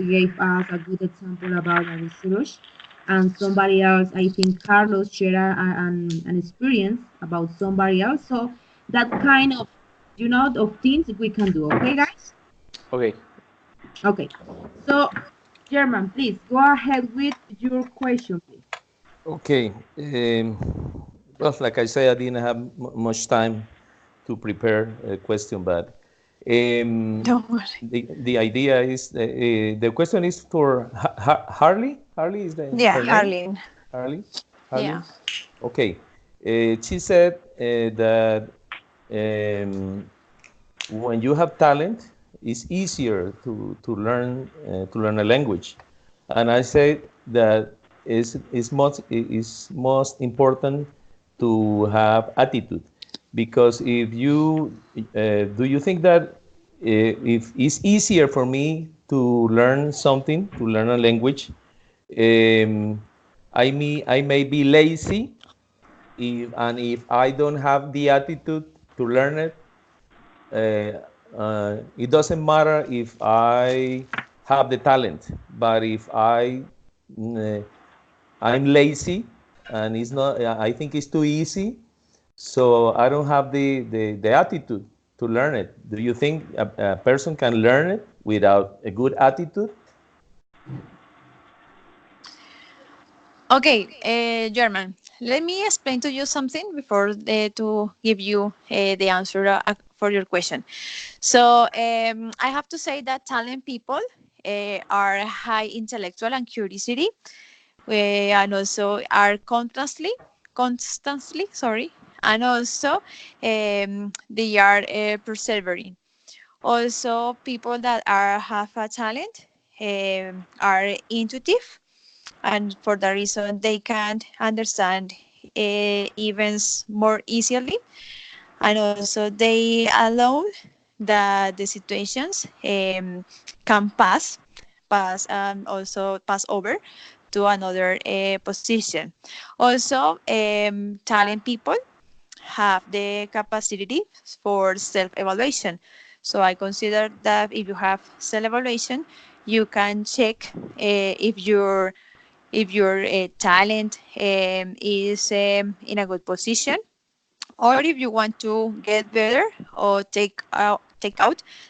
gave us a good example about a research, and somebody else, I think Carlos shared an experience about somebody else. So that kind of, of things we can do. Okay, guys? Okay. Okay. So, German, please go ahead with your question, please. Okay. Well, like I say, I didn't have much time to prepare a question, but Don't worry. the idea is the question is for Harley. Harley is Yeah, her name. Harlin. Harley. Yeah. Okay. She said that when you have talent, it's easier to learn a language, and I say that is most important to have attitude, because if you do you think that if it's easier for me to learn something, to learn a language, I may be lazy if I don't have the attitude to learn it. It doesn't matter if I have the talent, but if I'm lazy and it's not, I think it's too easy, so I don't have the attitude to learn it. Do you think a person can learn it without a good attitude? Okay, German. Let me explain to you something before to give you the answer for your question. So I have to say that talent people are high intellectual and curiosity, and also are constantly, and also they are persevering. Also, people that have a talent are intuitive, and for that reason they can understand events more easily, and also they allow that the situations can also pass over to another position. Also, talent people have the capacity for self-evaluation. So I consider that if you have self-evaluation, you can check if your talent is in a good position, or if you want to get better or take out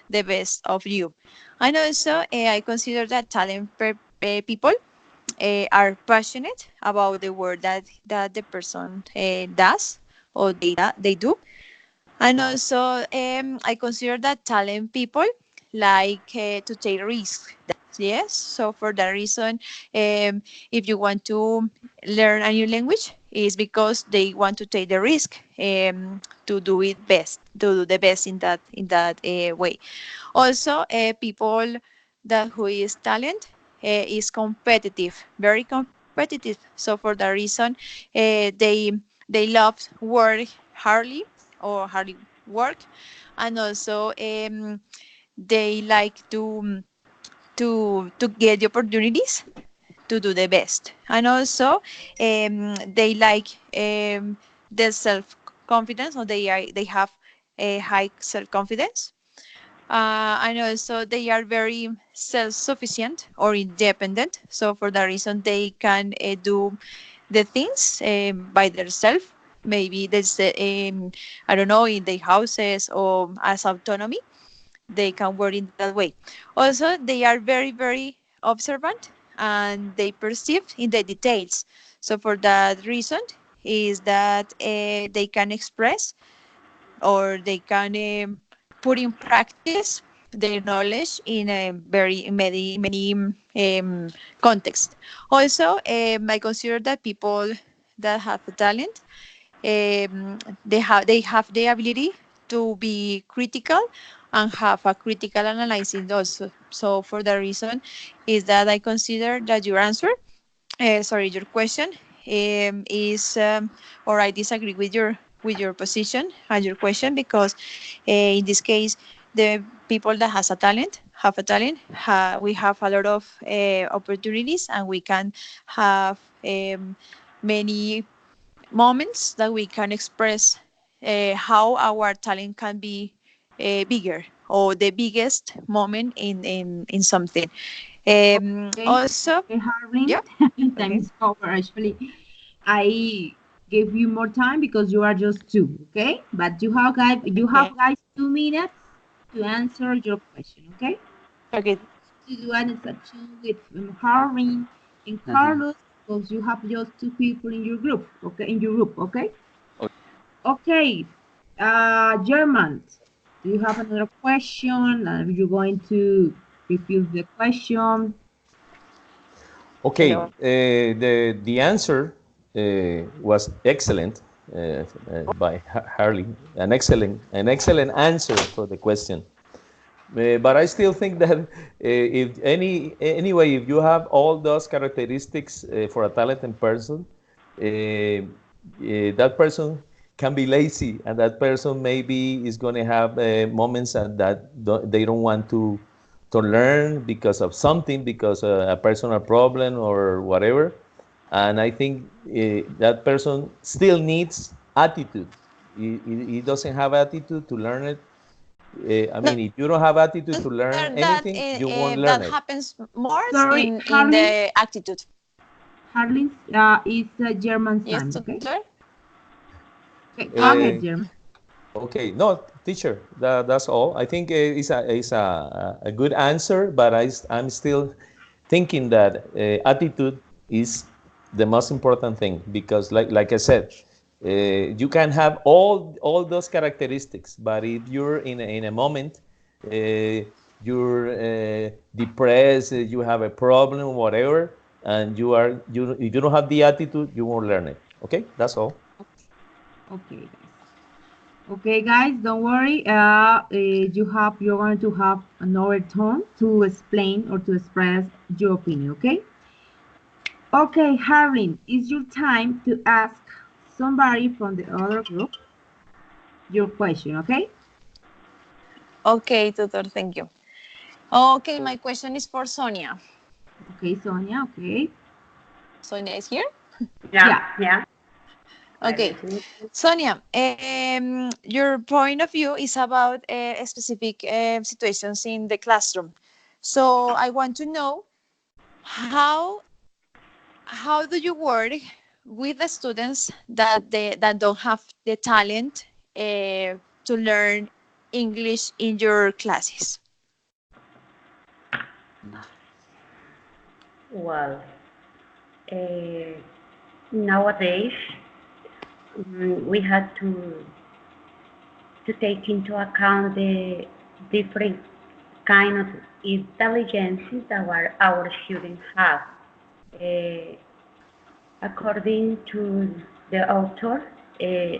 the best of you. And also, I consider that people are passionate about the work that the person does or they do. And also, I consider that talent people like to take risks. Yes, so for that reason, if you want to learn a new language, is because they want to take the risk to do it best, to do the best in that way. Also, people that who is talent is competitive, very competitive. So for that reason, they love work hardly or hardly work, and also they like to get the opportunities to do the best, and also they like their self confidence, or they have a high self confidence, and also they are very self-sufficient or independent. So for that reason, they can do the things by themselves. Maybe there's, I don't know, in their houses or as autonomy. They can work in that way. Also, they are very, very observant and they perceive in the details. So for that reason, is that they can express or they can put in practice their knowledge in a very many contexts. Also, I consider that people that have a talent, they have the ability to be critical and have a critical analysis also. So for that reason, is that I consider that your answer, your question is, or I disagree with your position and your question, because in this case, the people that has a talent have a talent. We have a lot of opportunities, and we can have many moments that we can express how our talent can be bigger, or the biggest moment in something. Okay, Also, okay, Harvin. yeah. Time Okay. is over. Actually, I gave you more time because you are just two. Okay, but Okay. guys 2 minutes to answer your question. Okay, Okay. to do an exception with Harvin and Uh-huh. Carlos, because you have just two people in your group. Okay, in your group. Okay. Okay. Okay. German. Do you have another question? Are you going to repeat the question? Okay, Hello. the answer was excellent by Harley. An excellent answer for the question. But I still think that if anyway, if you have all those characteristics for a talented person, that person can be lazy, and that person maybe is going to have moments they don't want to learn because of something, because a personal problem or whatever. And I think that person still needs attitude. He doesn't have attitude to learn it. I No, mean, if you don't have attitude to learn that anything, you won't learn that it. happens more Sorry, in Harlin. the attitude. Harlin is German Yes, time. Okay. teacher? Okay. Go Okay. ahead, German. Okay, no, teacher, that's all. I think it's a good answer, but I'm still thinking that attitude is the most important thing, because, like I said, you can have all those characteristics, but if you're in a moment, you're depressed, you have a problem, whatever, and if you don't have the attitude, you won't learn it. Okay, that's all. Okay, guys. Okay, guys, don't worry. You're going to have another turn to explain or to express your opinion. Okay. Okay, Harlin, it's your time to ask somebody from the other group your question. Okay. Okay, tutor, thank you. Okay, my question is for Sonia. Okay, Sonia, okay. Sonia is here? Yeah. Okay, I'm listening. Sonia, your point of view is about specific situations in the classroom. So I want to know how do you work with the students that don't have the talent to learn English in your classes? Well, nowadays we had to take into account the different kind of intelligences that our students have. Uh, According to the author, a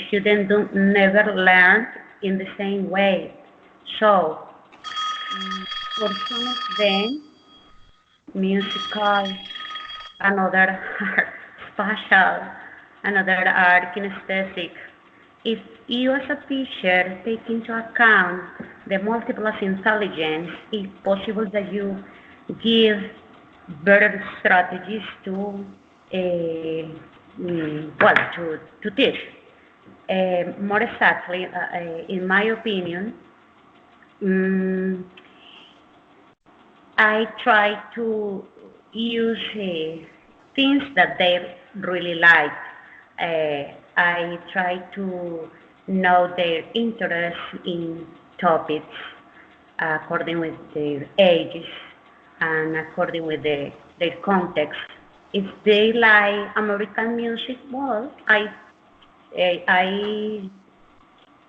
student don't never learn in the same way. So, for some of them, musical, another art spatial, another art kinesthetic. If you as a teacher take into account the multiple intelligence, it's possible that you give better strategies to to teach. More exactly, in my opinion, um, I try to use things that they really like. I try to know their interest in topics according with their ages and according with their context. If they like American music, well, I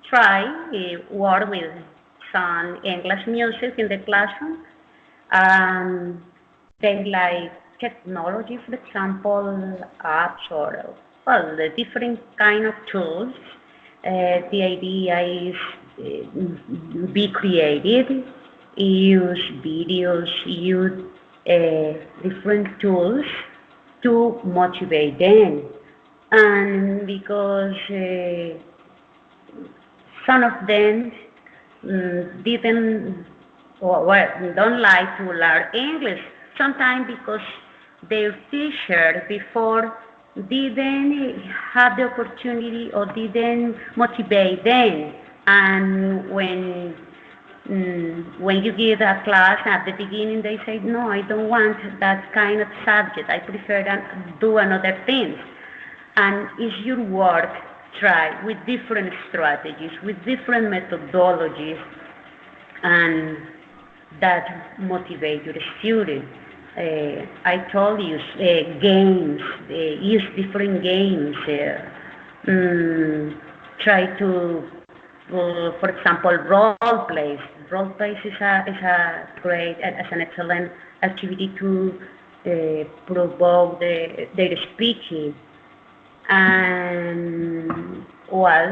try work with some English music in the classroom. They like technology, for example, apps or well, the different kind of tools. The idea is be creative, use videos, use different tools to motivate them. And because some of them didn't or well, don't like to learn English. Sometimes because their teacher before didn't have the opportunity or didn't motivate them. And when you give a class at the beginning, they say, no, I don't want that kind of subject. I prefer to do another thing. And it's your work, try with different strategies, with different methodologies, and that motivate your student. I told you, games, use different games. Try to, for example, role plays. Role plays is a great, as an excellent activity to provoke their speaking. And well,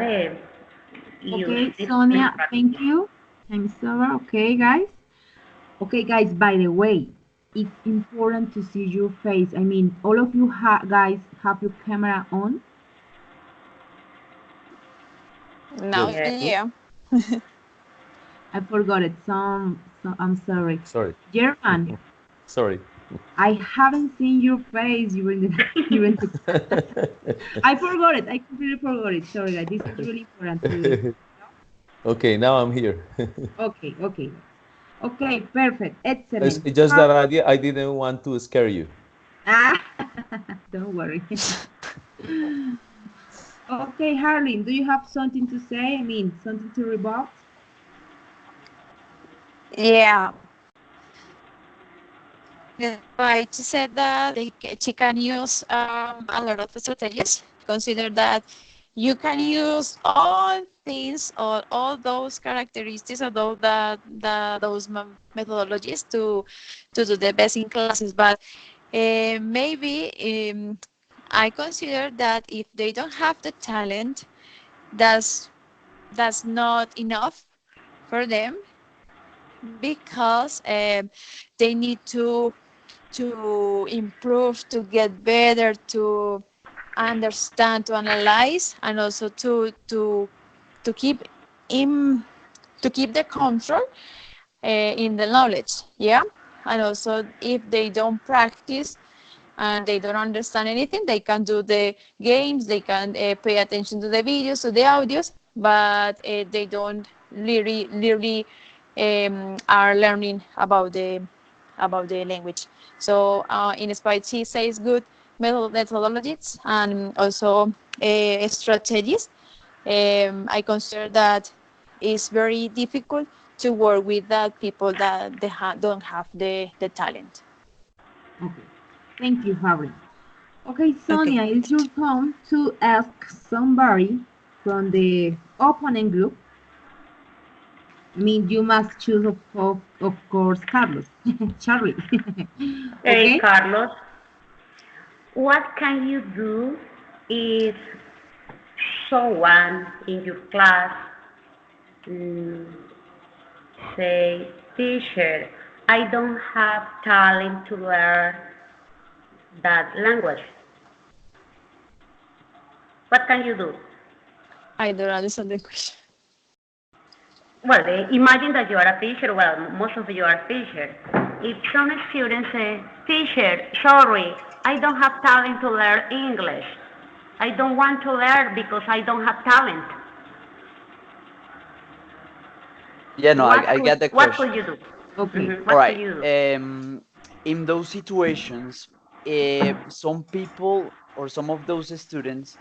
use Okay, Sonia, thank you. I'm Sarah. Okay, guys. Okay, guys, by the way, it's important to see your face. I mean, all of you guys have your camera on. Now, Yes. yeah. I forgot it. I'm sorry. Sorry. German, Sorry. I haven't seen your face during the I forgot it. I completely forgot it. Sorry, guys. This is really important to. Okay, now I'm here. Okay, okay. Okay, perfect. It's Excellent. just that I didn't want to scare you. Ah, don't worry. Okay, Harleen, do you have something to say? I mean, something to rebut? Yeah. Right. She said that she can use a lot of strategies. Consider that you can use all things or all those characteristics or those methodologies to do the best in classes. But maybe I consider that if they don't have the talent, that's not enough for them because they need to improve, to get better, to understand, to analyze, and also to keep in to keep the control in the knowledge, yeah. And also, if they don't practice and they don't understand anything, they can do the games, they can pay attention to the videos, to the audios, but they don't really are learning about the language. So in spite, she says good methodologies and also strategies. I consider that it's very difficult to work with that people that they don't have the talent. Okay. Thank you, Harry. Okay, Okay. Sonia, it's your turn to ask somebody from the opponent group. I mean, you must choose, of course, Carlos. Charlie. Hey, Okay? Carlos, what can you do if someone in your class mm, say, teacher, I don't have talent to learn that language? What can you do? I don't understand the question. Well, imagine that you are a teacher. Well, most of you are teachers. If some students say, teacher, sorry, I don't have talent to learn English. I don't want to learn because I don't have talent. Yeah, no, I get the What question. could you do? Okay. What All right. could you do? In those situations, some people or some of those students,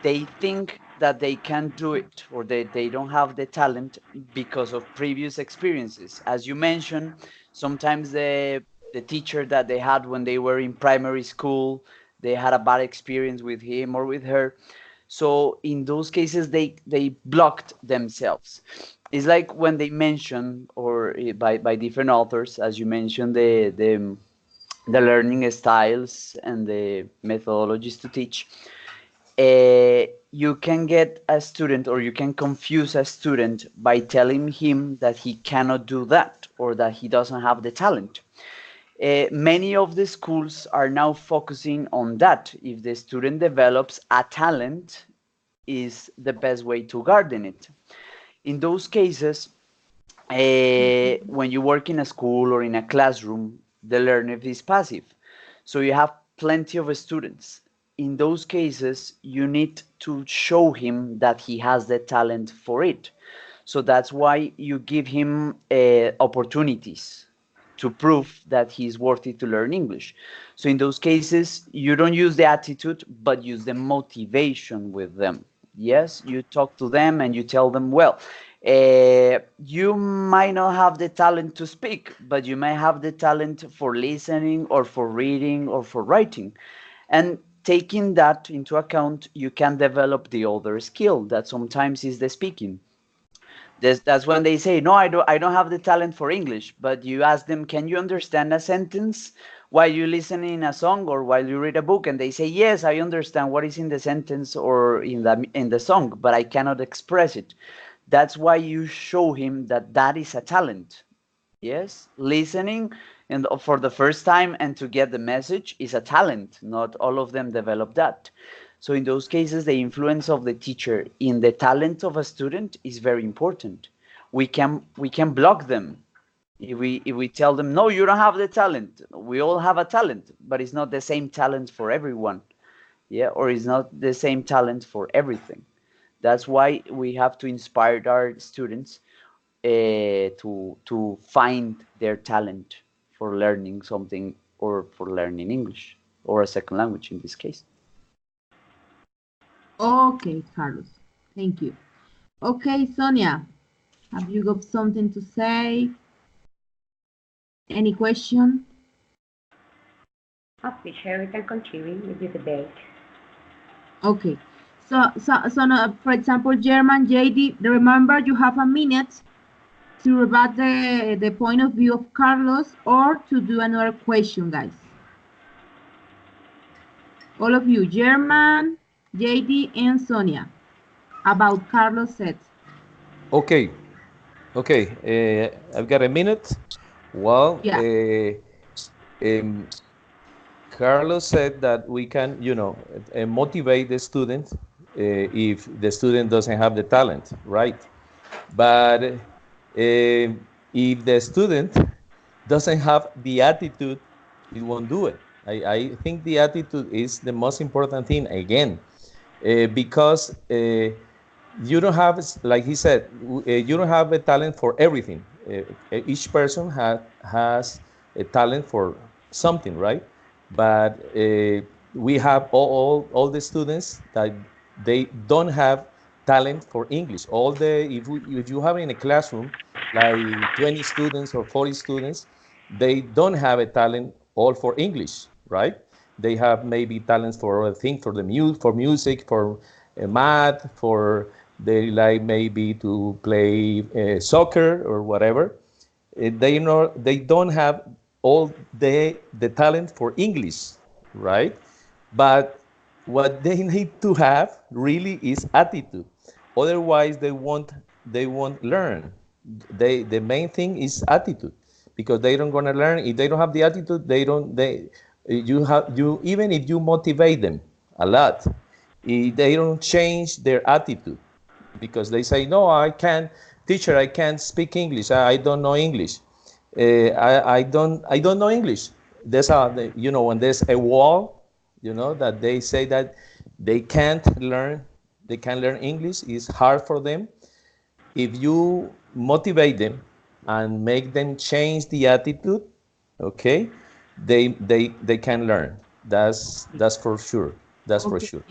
they think that they can't do it or they don't have the talent because of previous experiences. As you mentioned, sometimes the teacher that they had when they were in primary school, they had a bad experience with him or with her. So in those cases, they blocked themselves. It's like when they mention, or by different authors, as you mentioned, the learning styles and the methodologies to teach. You can get a student or you can confuse a student by telling him that he cannot do that or that he doesn't have the talent. Many of the schools are now focusing on that. If the student develops a talent, is the best way to garden it. In those cases, when you work in a school or in a classroom, the learner is passive. So you have plenty of students. In those cases, you need to show him that he has the talent for it. So that's why you give him opportunities to prove that he's worthy to learn English. So in those cases, you don't use the attitude, but use the motivation with them. Yes, you talk to them and you tell them, well, you might not have the talent to speak, but you may have the talent for listening or for reading or for writing. And taking that into account, you can develop the other skill that sometimes is the speaking. That's when they say, no, I don't have the talent for English, but you ask them, can you understand a sentence while you listen in a song or while you read a book? And they say, yes, I understand what is in the sentence or in the song, but I cannot express it. That's why you show him that that is a talent. Yes, listening and for the first time and to get the message is a talent. Not all of them develop that. So in those cases, the influence of the teacher in the talent of a student is very important. We can block them if we tell them, no, you don't have the talent. We all have a talent, but it's not the same talent for everyone. Yeah, or it's not the same talent for everything. That's why we have to inspire our students to find their talent for learning something or for learning English or a second language in this case. Okay, Carlos. Thank you. Okay, Sonia, have you got something to say? Any question? Teacher, we can continue with the debate. Okay. So now, for example, German, JD, remember you have a minute to rebut the point of view of Carlos or to do another question, guys. All of you, German, JD, and Sonia, about Carlos said. Okay. I've got a minute. Well, Yeah. Carlos said that we can, motivate the student if the student doesn't have the talent, right? But If the student doesn't have the attitude, it won't do it. I think the attitude is the most important thing again, because you don't have, like he said, you don't have a talent for everything. Each person has a talent for something, right? But we have all the students that they don't have talent for English. If you have in a classroom like 20 students or 40 students, they don't have a talent all for English, right? They have maybe talents for other things, for music, for math, for they like maybe to play soccer or whatever. They don't have all the talent for English, right? But what they need to have really is attitude. Otherwise, they won't learn. The main thing is attitude, because they don't gonna learn if they don't have the attitude. You even if you motivate them a lot, if they don't change their attitude, because they say, no, I can't, teacher, I can't speak English, I don't know English, I don't know English. When there's a wall, that they say that they can't learn English, is hard for them. If you motivate them and make them change the attitude, okay, they can learn. That's for sure. That's for Okay. sure.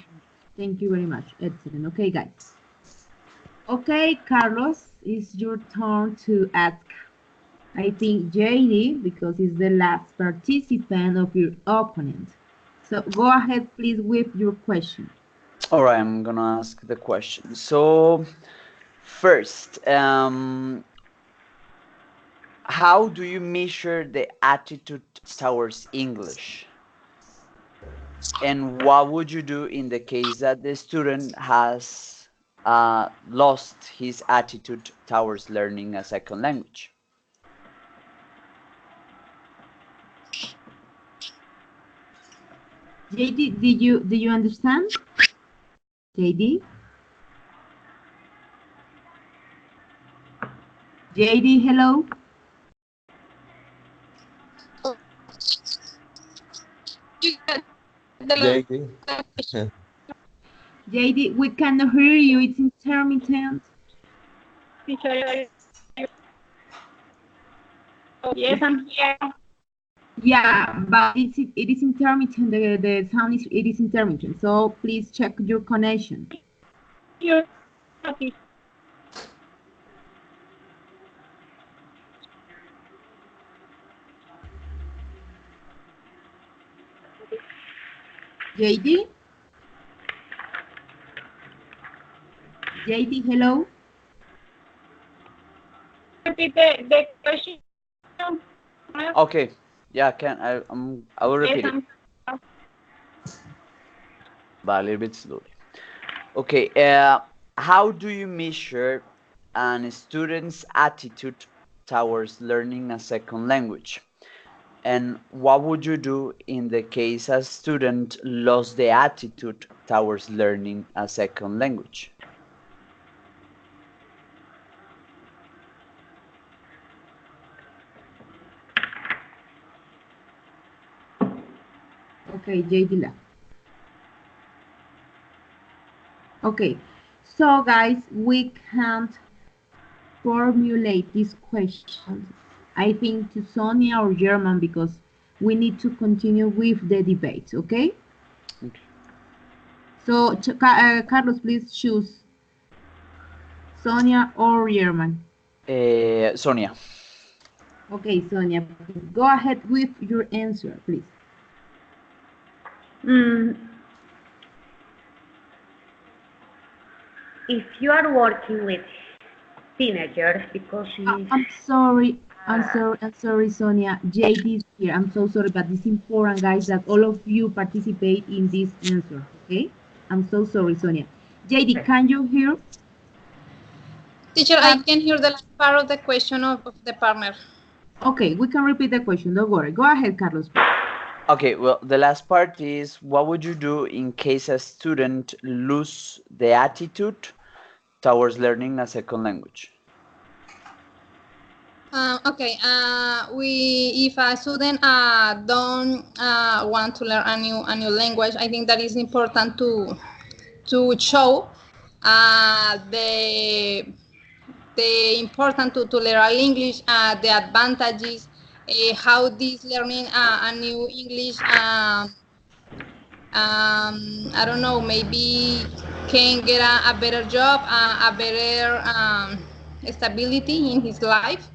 Thank you very much. Excellent. Okay, guys. Okay, Carlos, it's your turn to ask. I think JD, because he's the last participant of your opponent. So go ahead, please, with your question. All right, I'm gonna ask the question. So, first, how do you measure the attitude towards English? And what would you do in the case that the student has lost his attitude towards learning a second language? JD, do you understand? JD? JD, hello? JD? JD, we cannot hear you. It's intermittent. Teacher, yes, I'm here. Yeah, but it is intermittent. The sound is intermittent. So please check your connection. Here. Okay. JD? JD, hello? Repeat the question. Okay, yeah, I will repeat it, but a little bit slowly. Okay, how do you measure a student's attitude towards learning a second language? And what would you do in the case a student lost the attitude towards learning a second language? Okay, JD left. Okay, so guys, we can't formulate this question, I think, to Sonia or German, because we need to continue with the debate, okay? Okay. So, Carlos, please choose Sonia or German. Sonia. Okay, Sonia, go ahead with your answer, please. If you are working with teenagers, because I'm sorry, Sonia. JD is here. I'm so sorry, but it's important, guys, that all of you participate in this answer, okay? I'm so sorry, Sonia. JD, can you hear? Teacher, I can hear the last part of the question of the partner. Okay, we can repeat the question. Don't worry. Go ahead, Carlos. Okay, well, the last part is, what would you do in case a student lose the attitude towards learning a second language? Okay. If a student don't want to learn a new language, I think that is important to show the important to learn English, the advantages, how this learning a new English, I don't know, maybe can get a better job, a better stability in his life.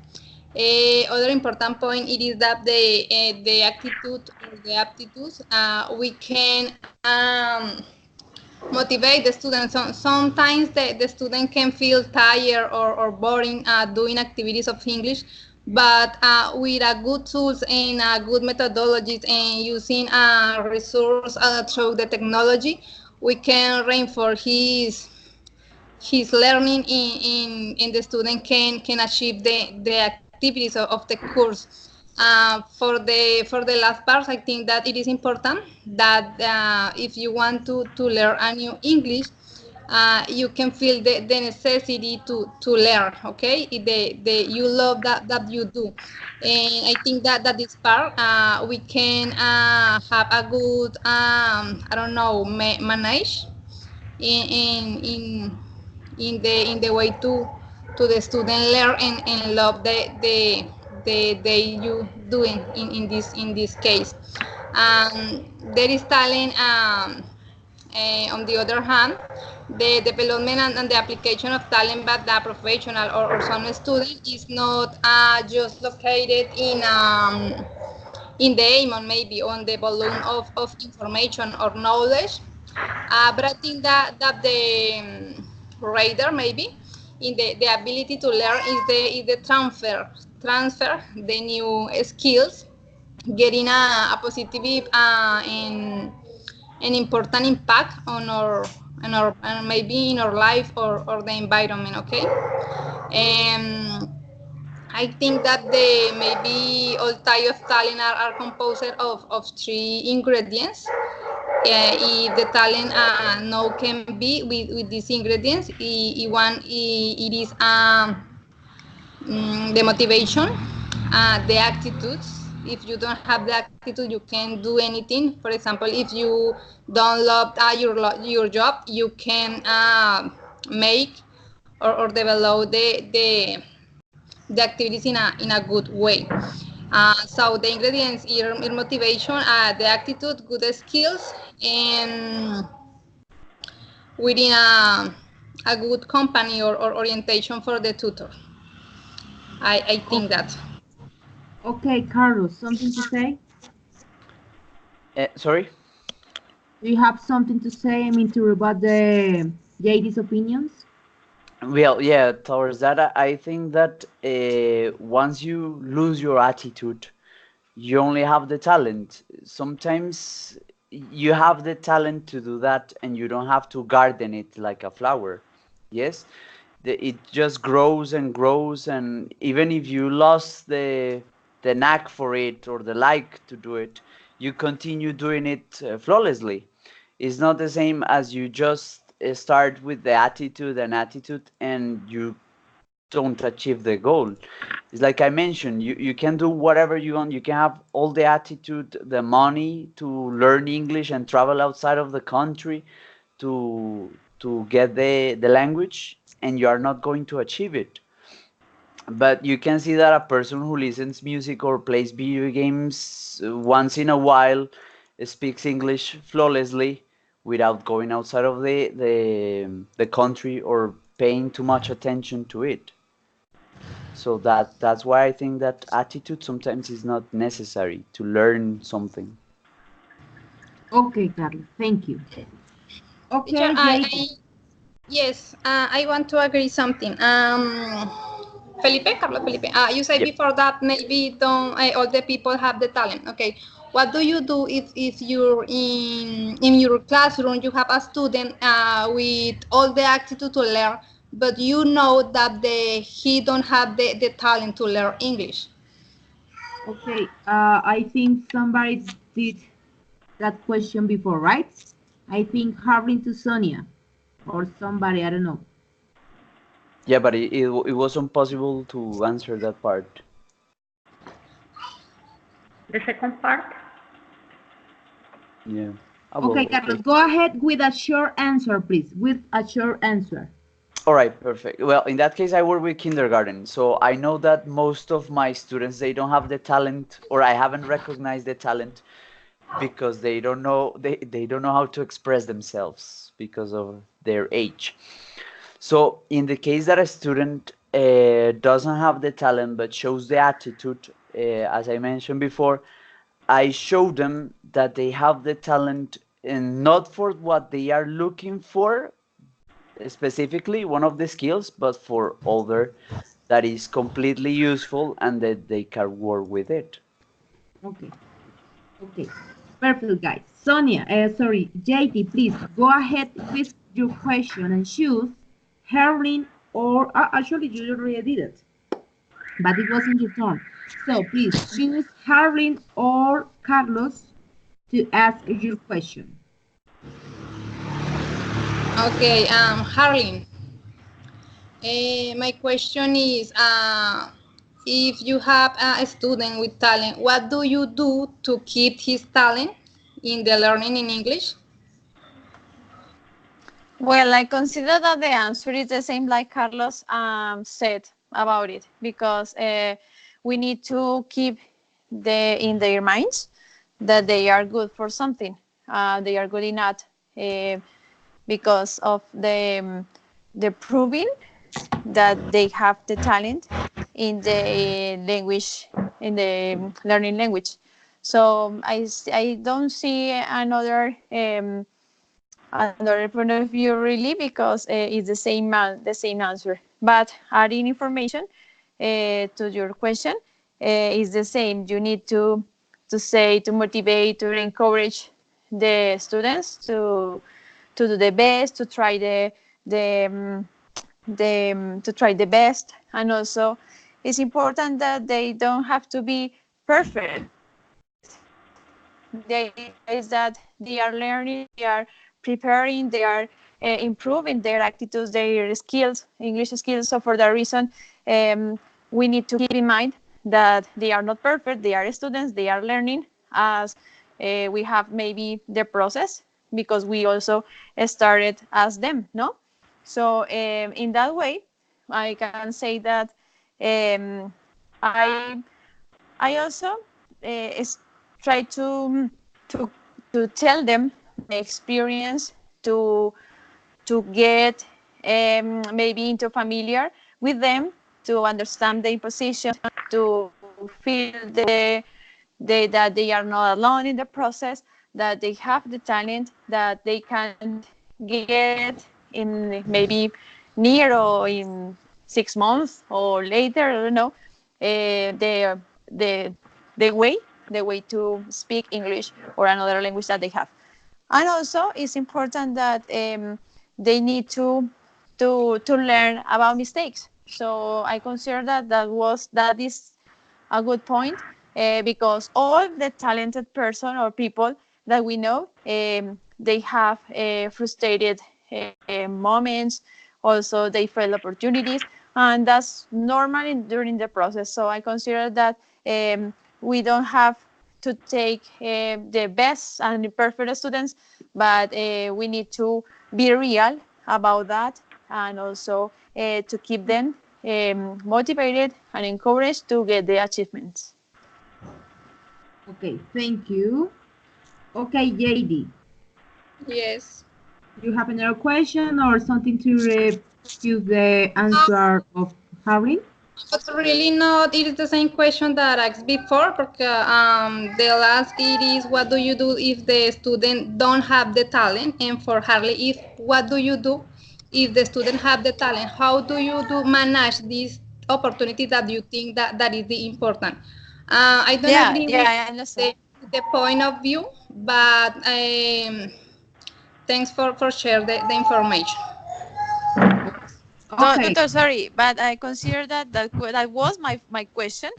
Other important point it is that the attitude or the aptitudes we can motivate the student. Sometimes the student can feel tired or boring doing activities of English, but with a good tools and good methodologies and using resource through the technology, we can reinforce his learning in the student can achieve the activities of the course. For the last part, I think that it is important that if you want to learn a new English, you can feel the necessity to learn. Okay, you love that you do, and I think that this part we can have a good I don't know manage in in the way to the student learn and love the you doing in this case. There is talent. On the other hand, the development and the application of talent by the professional or some student is not just located in the aim or maybe on the balloon of information or knowledge. But I think that the radar maybe in the ability to learn is the transfer the new skills, getting a positive and an important impact on our maybe in our life or the environment. Okay. I think that the maybe all type of talent are composed of three ingredients. If the talent no can be with these ingredients, it is the motivation, the attitudes. If you don't have the attitude, you can't do anything. For example, if you don't love your job, you can make or develop the activities in a good way. So the ingredients are motivation, the attitude, good skills, and within a good company or orientation for the tutor. I think that. Okay, Carlos, something to say? Sorry? Do you have something to say? I mean, to rebut the JD's opinions? Well, yeah, towards that, I think that once you lose your attitude, you only have the talent. Sometimes you have the talent to do that and you don't have to garden it like a flower. Yes? It just grows and grows, and even if you lost the knack for it or the like to do it, you continue doing it flawlessly. It's not the same as you just start with the attitude and you don't achieve the goal. It's like I mentioned, you can do whatever you want. You can have all the attitude, the money to learn English and travel outside of the country to get the language, and you are not going to achieve it. But you can see that a person who listens music or plays video games once in a while speaks English flawlessly without going outside of the country or paying too much attention to it. So that's why I think that attitude sometimes is not necessary to learn something. Okay, Carlos, thank you. Okay, Teacher, JD. yes, I want to agree something. Carlos Felipe, you said Yep. before that maybe don't all the people have the talent. Okay, what do you do if you're in your classroom, you have a student with all the attitude to learn, but you know that he don't have the talent to learn English? Okay, I think somebody did that question before, right? I think Harvin to Sonia or somebody, I don't know. Yeah, but it wasn't possible to answer that part. The second part, Yeah. Ah, Okay, well, Carlos, okay. go ahead with a short answer, please. With a short answer. All right, perfect. Well, in that case, I work with kindergarten, so I know that most of my students, they don't have the talent, or I haven't recognized the talent because they don't know how to express themselves because of their age. So in the case that a student doesn't have the talent but shows the attitude, as I mentioned before, I show them that they have the talent and not for what they are looking for, specifically one of the skills, but for other that is completely useful and that they can work with it. Okay. Okay. Perfect, guys. Sonia, sorry, JT, please go ahead with your question and choose Herlin or actually you already did it, but it wasn't your turn. So please choose Herlin or Carlos to ask your question. Okay, Harleen, my question is, if you have a student with talent, what do you do to keep his talent in the learning in English? Well, I consider that the answer is the same like Carlos said about it, because we need to keep in their minds that they are good for something. They are good enough uh, because of the proving that they have the talent in the language, in the learning language. So I don't see another point of view really, because it's the same answer. But adding information to your question is the same. You need to motivate, to encourage the students to do the best, to try to try the best, and also it's important that they don't have to be perfect. The idea is that they are learning, they are preparing, they are improving their attitudes, their skills, English skills. So for that reason, we need to keep in mind that they are not perfect. They are students. They are learning, as we have maybe the process, because we also started as them, no? So in that way, I can say that um, I I also try to to tell them my experience, to get maybe into familiar with them, to understand their position, to feel that they are not alone in the process, that they have the talent, that they can get in maybe near or in 6 months or later, I don't know, the the way the way to speak English or another language that they have. And also it's important that they need to learn about mistakes. So I consider that is a good point, because all the talented person or people that we know, they have frustrated moments. Also they fail opportunities, and that's normal during the process. So I consider that we don't have to take the best and the perfect students, but we need to be real about that, and also to keep them motivated and encouraged to get the achievements. Okay, thank you. Okay, JD, Yes. you have another question or something to refute the answer of Harry? But really not, it is the same question that I asked before, because the last it is what do you do if the student don't have the talent, and for Harley if what do you do if the student have the talent, how do you do manage this opportunity that you think that is the important. I don't Yeah, agree yeah, with I understand. the point of view, but thanks for share the information. Okay, Sorry, but I consider that was my question.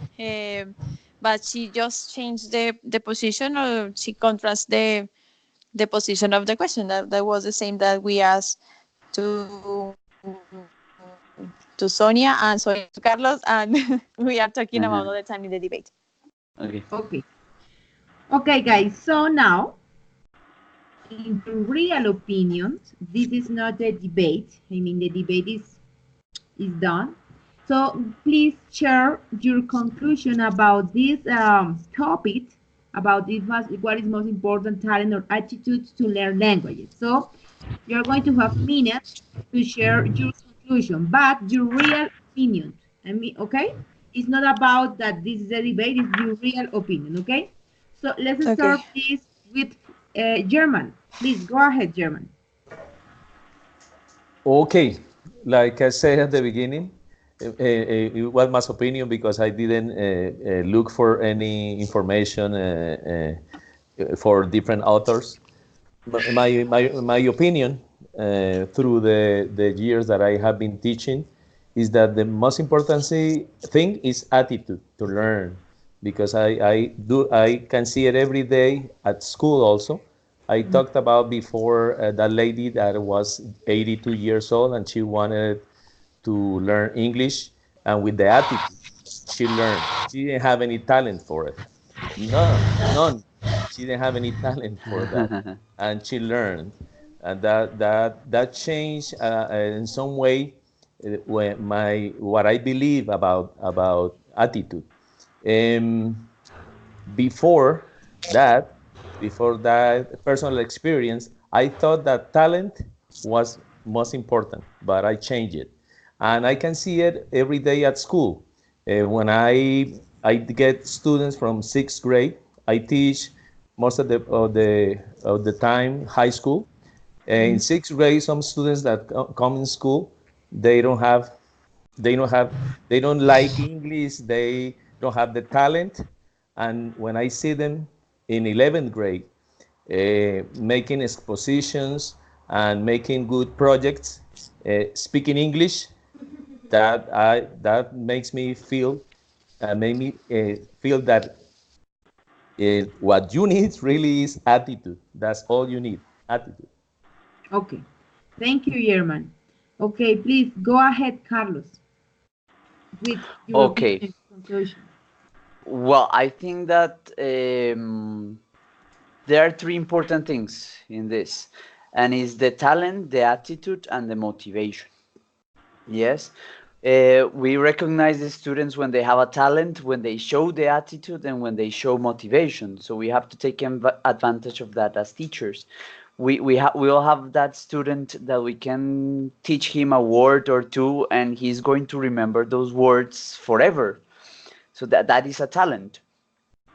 But she just changed the position, or she contrasts the position of the question. That was the same that we asked to to Sonia and sorry to Carlos, and we are talking about Uh-huh. all the time in the debate. Okay. Okay. Okay, guys. So now, in real opinions, this is not a debate. I mean, the debate is done. So please share your conclusion about this topic, about what is most important, talent or attitude to learn languages. So you're going to have minutes to share your conclusion, but your real opinion. I mean, okay? It's not about that this is a debate, it's your real opinion, okay? So let's start, Okay. please, with German. Please go ahead, German. Okay, like I said at the beginning, it was my opinion because I didn't look for any information for different authors. My opinion through the years that I have been teaching is that the most important thing is attitude to learn, because I can see it every day at school also. I talked about before that lady that was 82 years old and she wanted to learn English, and with the attitude she learned. She didn't have any talent for it. None. She didn't have any talent for that, and she learned, and that changed in some way when what I believe about attitude. Um, before that, before that personal experience, I thought that talent was most important, but I changed it, and I can see it every day at school. When I get students from sixth grade, I teach most of the time high school. In sixth grade, some students that come in school, they don't have they don't have they don't like English, they don't have the talent. And when I see them in 11th grade making expositions and making good projects, speaking English, that makes me feel made me feel that what you need really is attitude. That's all you need, attitude. Okay. Thank you, German. Okay, please go ahead, Carlos, with your Okay. opinion conclusion. Well, I think that there are three important things in this, and is the talent, the attitude, and the motivation. Yes. We recognize the students when they have a talent, when they show the attitude, and when they show motivation. So we have to take advantage of that as teachers. We all have that student that we can teach him a word or two, and he's going to remember those words forever. So that is a talent.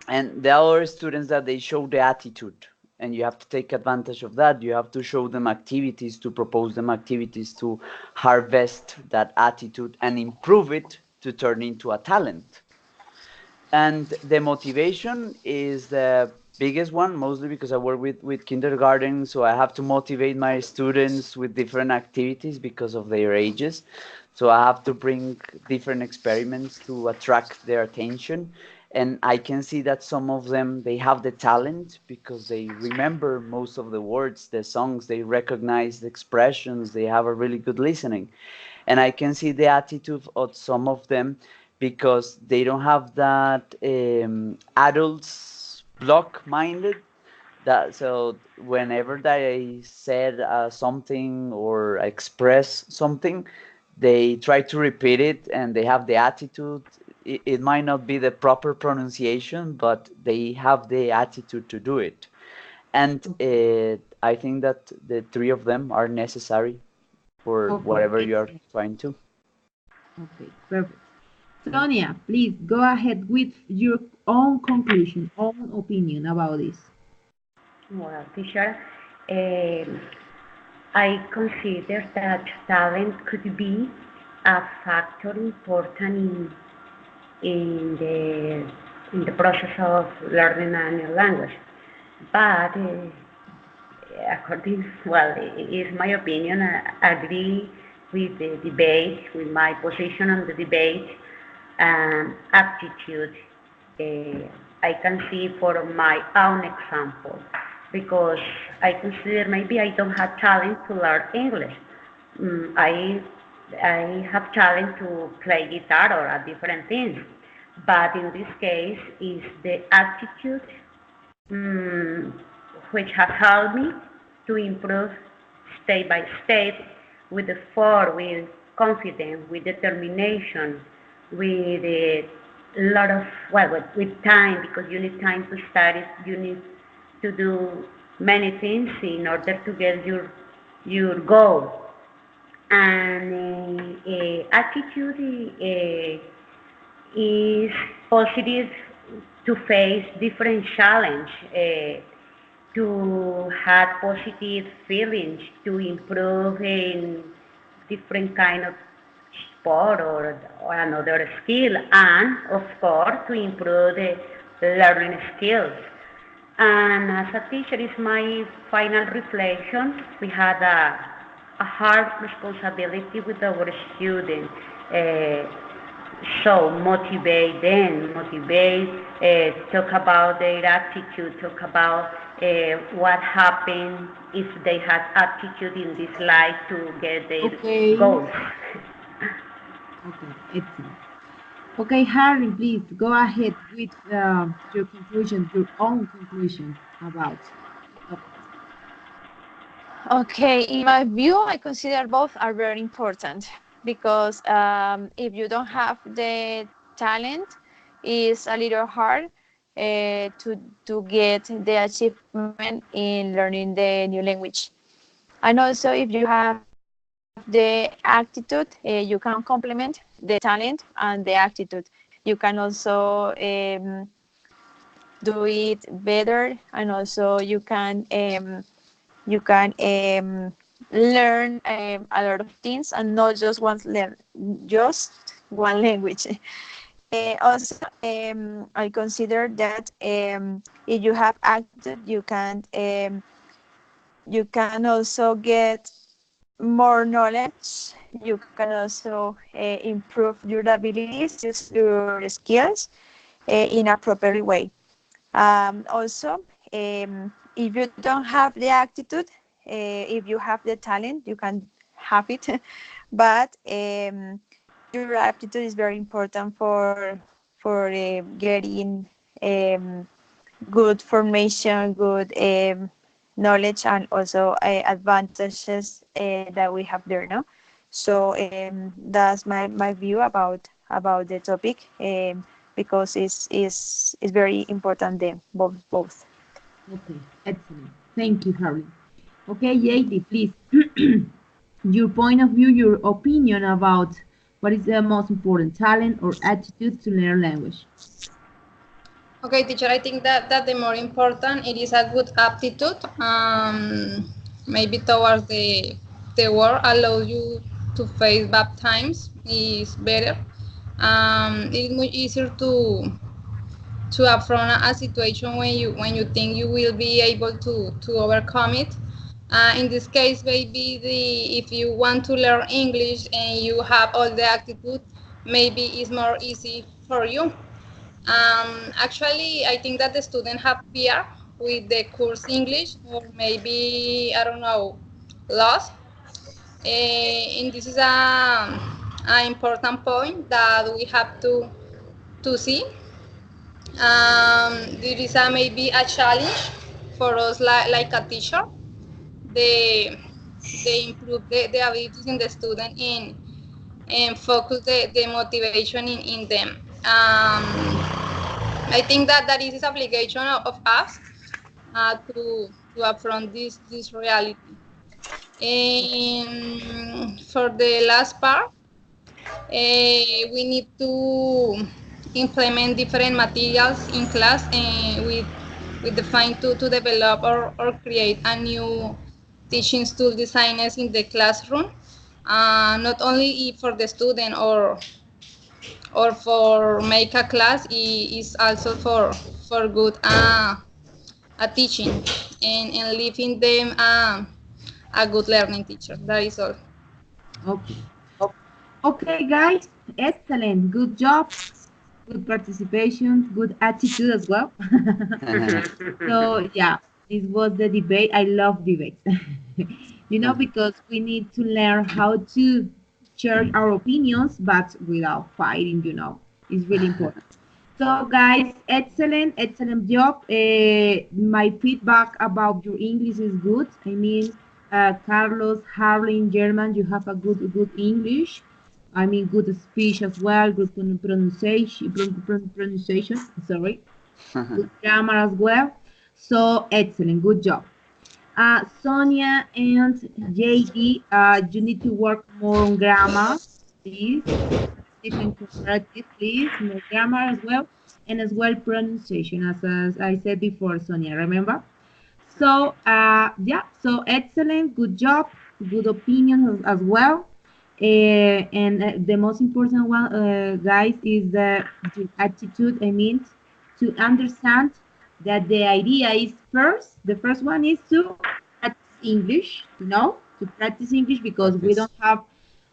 And there are students that they show the attitude, and you have to take advantage of that. You have to show them activities, to propose them activities to harvest that attitude and improve it to turn into a talent. And the motivation is the biggest one, mostly because I work with kindergarten, so I have to motivate my students with different activities because of their ages. So I have to bring different experiments to attract their attention. And I can see that some of them, they have the talent because they remember most of the words, the songs, they recognize the expressions, they have a really good listening. And I can see the attitude of some of them because they don't have that adults block minded, that so whenever they said something or express something, they try to repeat it, and they have the attitude. It might not be the proper pronunciation, but they have the attitude to do it. And I think that the three of them are necessary for Okay, whatever you are excellent. trying to. Okay, perfect. Sonia, please go ahead with your own conclusion, own opinion about this. Well, teacher, I consider that talent could be a factor important in the process of learning a new language. But according, well, it is my opinion. I agree with the debate, with my position on the debate, and aptitude. I can see for my own example, because I consider maybe I don't have talent to learn English. I I have challenged to play guitar or a different thing. But in this case, is the attitude mm, which has helped me to improve step by step with effort, with confidence, with determination, with a lot of, well, with time, because you need time to study, you need to do many things in order to get your goal. And attitude is positive to face different challenge, to have positive feelings, to improve in different kind of sport or another skill, and of course to improve the learning skills. And as a teacher, is my final reflection. We had a hard responsibility with our students. So motivate them, talk about their attitude, talk about what happened if they had attitude in this life to get their Okay. goals. Okay, excellent. Okay, Harry, please go ahead with your conclusion, your own conclusion about the topic. Okay, in my view, I consider both are very important because if you don't have the talent, it's a little hard to get the achievement in learning the new language. And also, if you have the attitude, you can complement the talent and the attitude. You can also do it better, and also you can learn a lot of things and not just one language. Also, I consider that if you have attitude, you can also get more knowledge. You can also improve your abilities, use your skills in a proper way. Also, if you don't have the attitude, if you have the talent, you can have it, but your aptitude is very important for getting good formation, good knowledge, and also advantages that we have there. No, so that's my view about the topic, because it's very important. Then both. Okay, excellent. Thank you, Harry. Okay, JD, please. Your point of view, your opinion about what is the most important, talent or attitude to learn language. Okay, teacher, I think that the more important it is a good aptitude, maybe towards the world, allows you to face bad times is better. It is much easier to affront a situation when you think you will be able to overcome it. In this case, maybe if you want to learn English and you have all the attitude, maybe it's more easy for you. Actually, I think that the student have fear with the course English, or maybe, I don't know, lost. And this is a important point that we have to see. There is maybe a challenge for us, like a teacher. They improve the abilities in the student and focus the motivation in them. I think that is obligation of us to affront this reality. And for the last part, we need to implement different materials in class, and with the fine to develop or create a new teaching tool designers in the classroom, not only for the student or for make a class, is also for good a teaching and leaving them a good learning teacher. That is all. Okay. Okay, guys, excellent. Good job. Good participation, good attitude as well. So yeah, this was the debate. I love debates. Because we need to learn how to share our opinions, but without fighting, you know. It's really important. So guys, excellent job. My feedback about your English is good. I mean, Carlos, Harlin, German, you have a good English. I mean, good speech as well, good pronunciation, sorry, good grammar as well. So excellent, good job. Sonia and JD, you need to work more on grammar, please. Different comparative, please, more grammar as well, and as well pronunciation, as I said before, Sonia, remember? So, yeah, so excellent, good job, good opinion as well. And the most important one, guys, is the attitude. I mean, to understand that the idea is first, the first one is to practice English, you know, to practice English because we don't have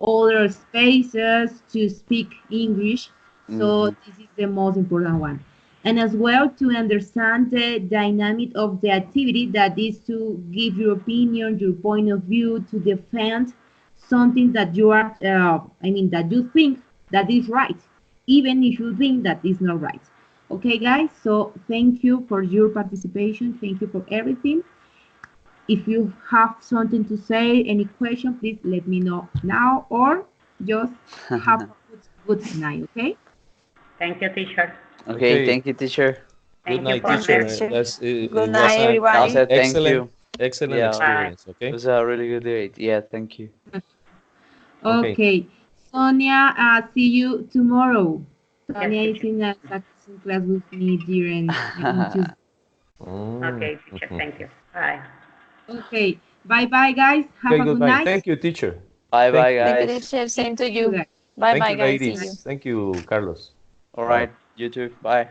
other spaces to speak English. So this is the most important one. And as well to understand the dynamic of the activity, that is to give your opinion, your point of view, to defend something that you are, that you think that is right, even if you think that is not right. Okay, guys, so thank you for your participation. Thank you for everything. If you have something to say, any question, please let me know now, or just have a good night, okay? Thank you, teacher. Okay, thank you, teacher. Good Thank night, you for teacher. everything. Good night, everybody. Also, thank excellent, you. excellent Yeah. experience. Okay. It was a really good debate. Yeah, thank you. Okay. Sonia, see you tomorrow. Sonia Yes, is in a saxophone class with me during Tuesday. Okay, teacher. Thank you. Bye. Okay. Bye-bye, guys. Have Okay, a good goodbye. night. Thank you, teacher. Bye, Thank bye, you. Thank you, guys. teacher. Same to See you you. guys. Bye Thank bye, you, guys. See you. ladies. Thank you, Carlos. All Bye. right, you too. Bye.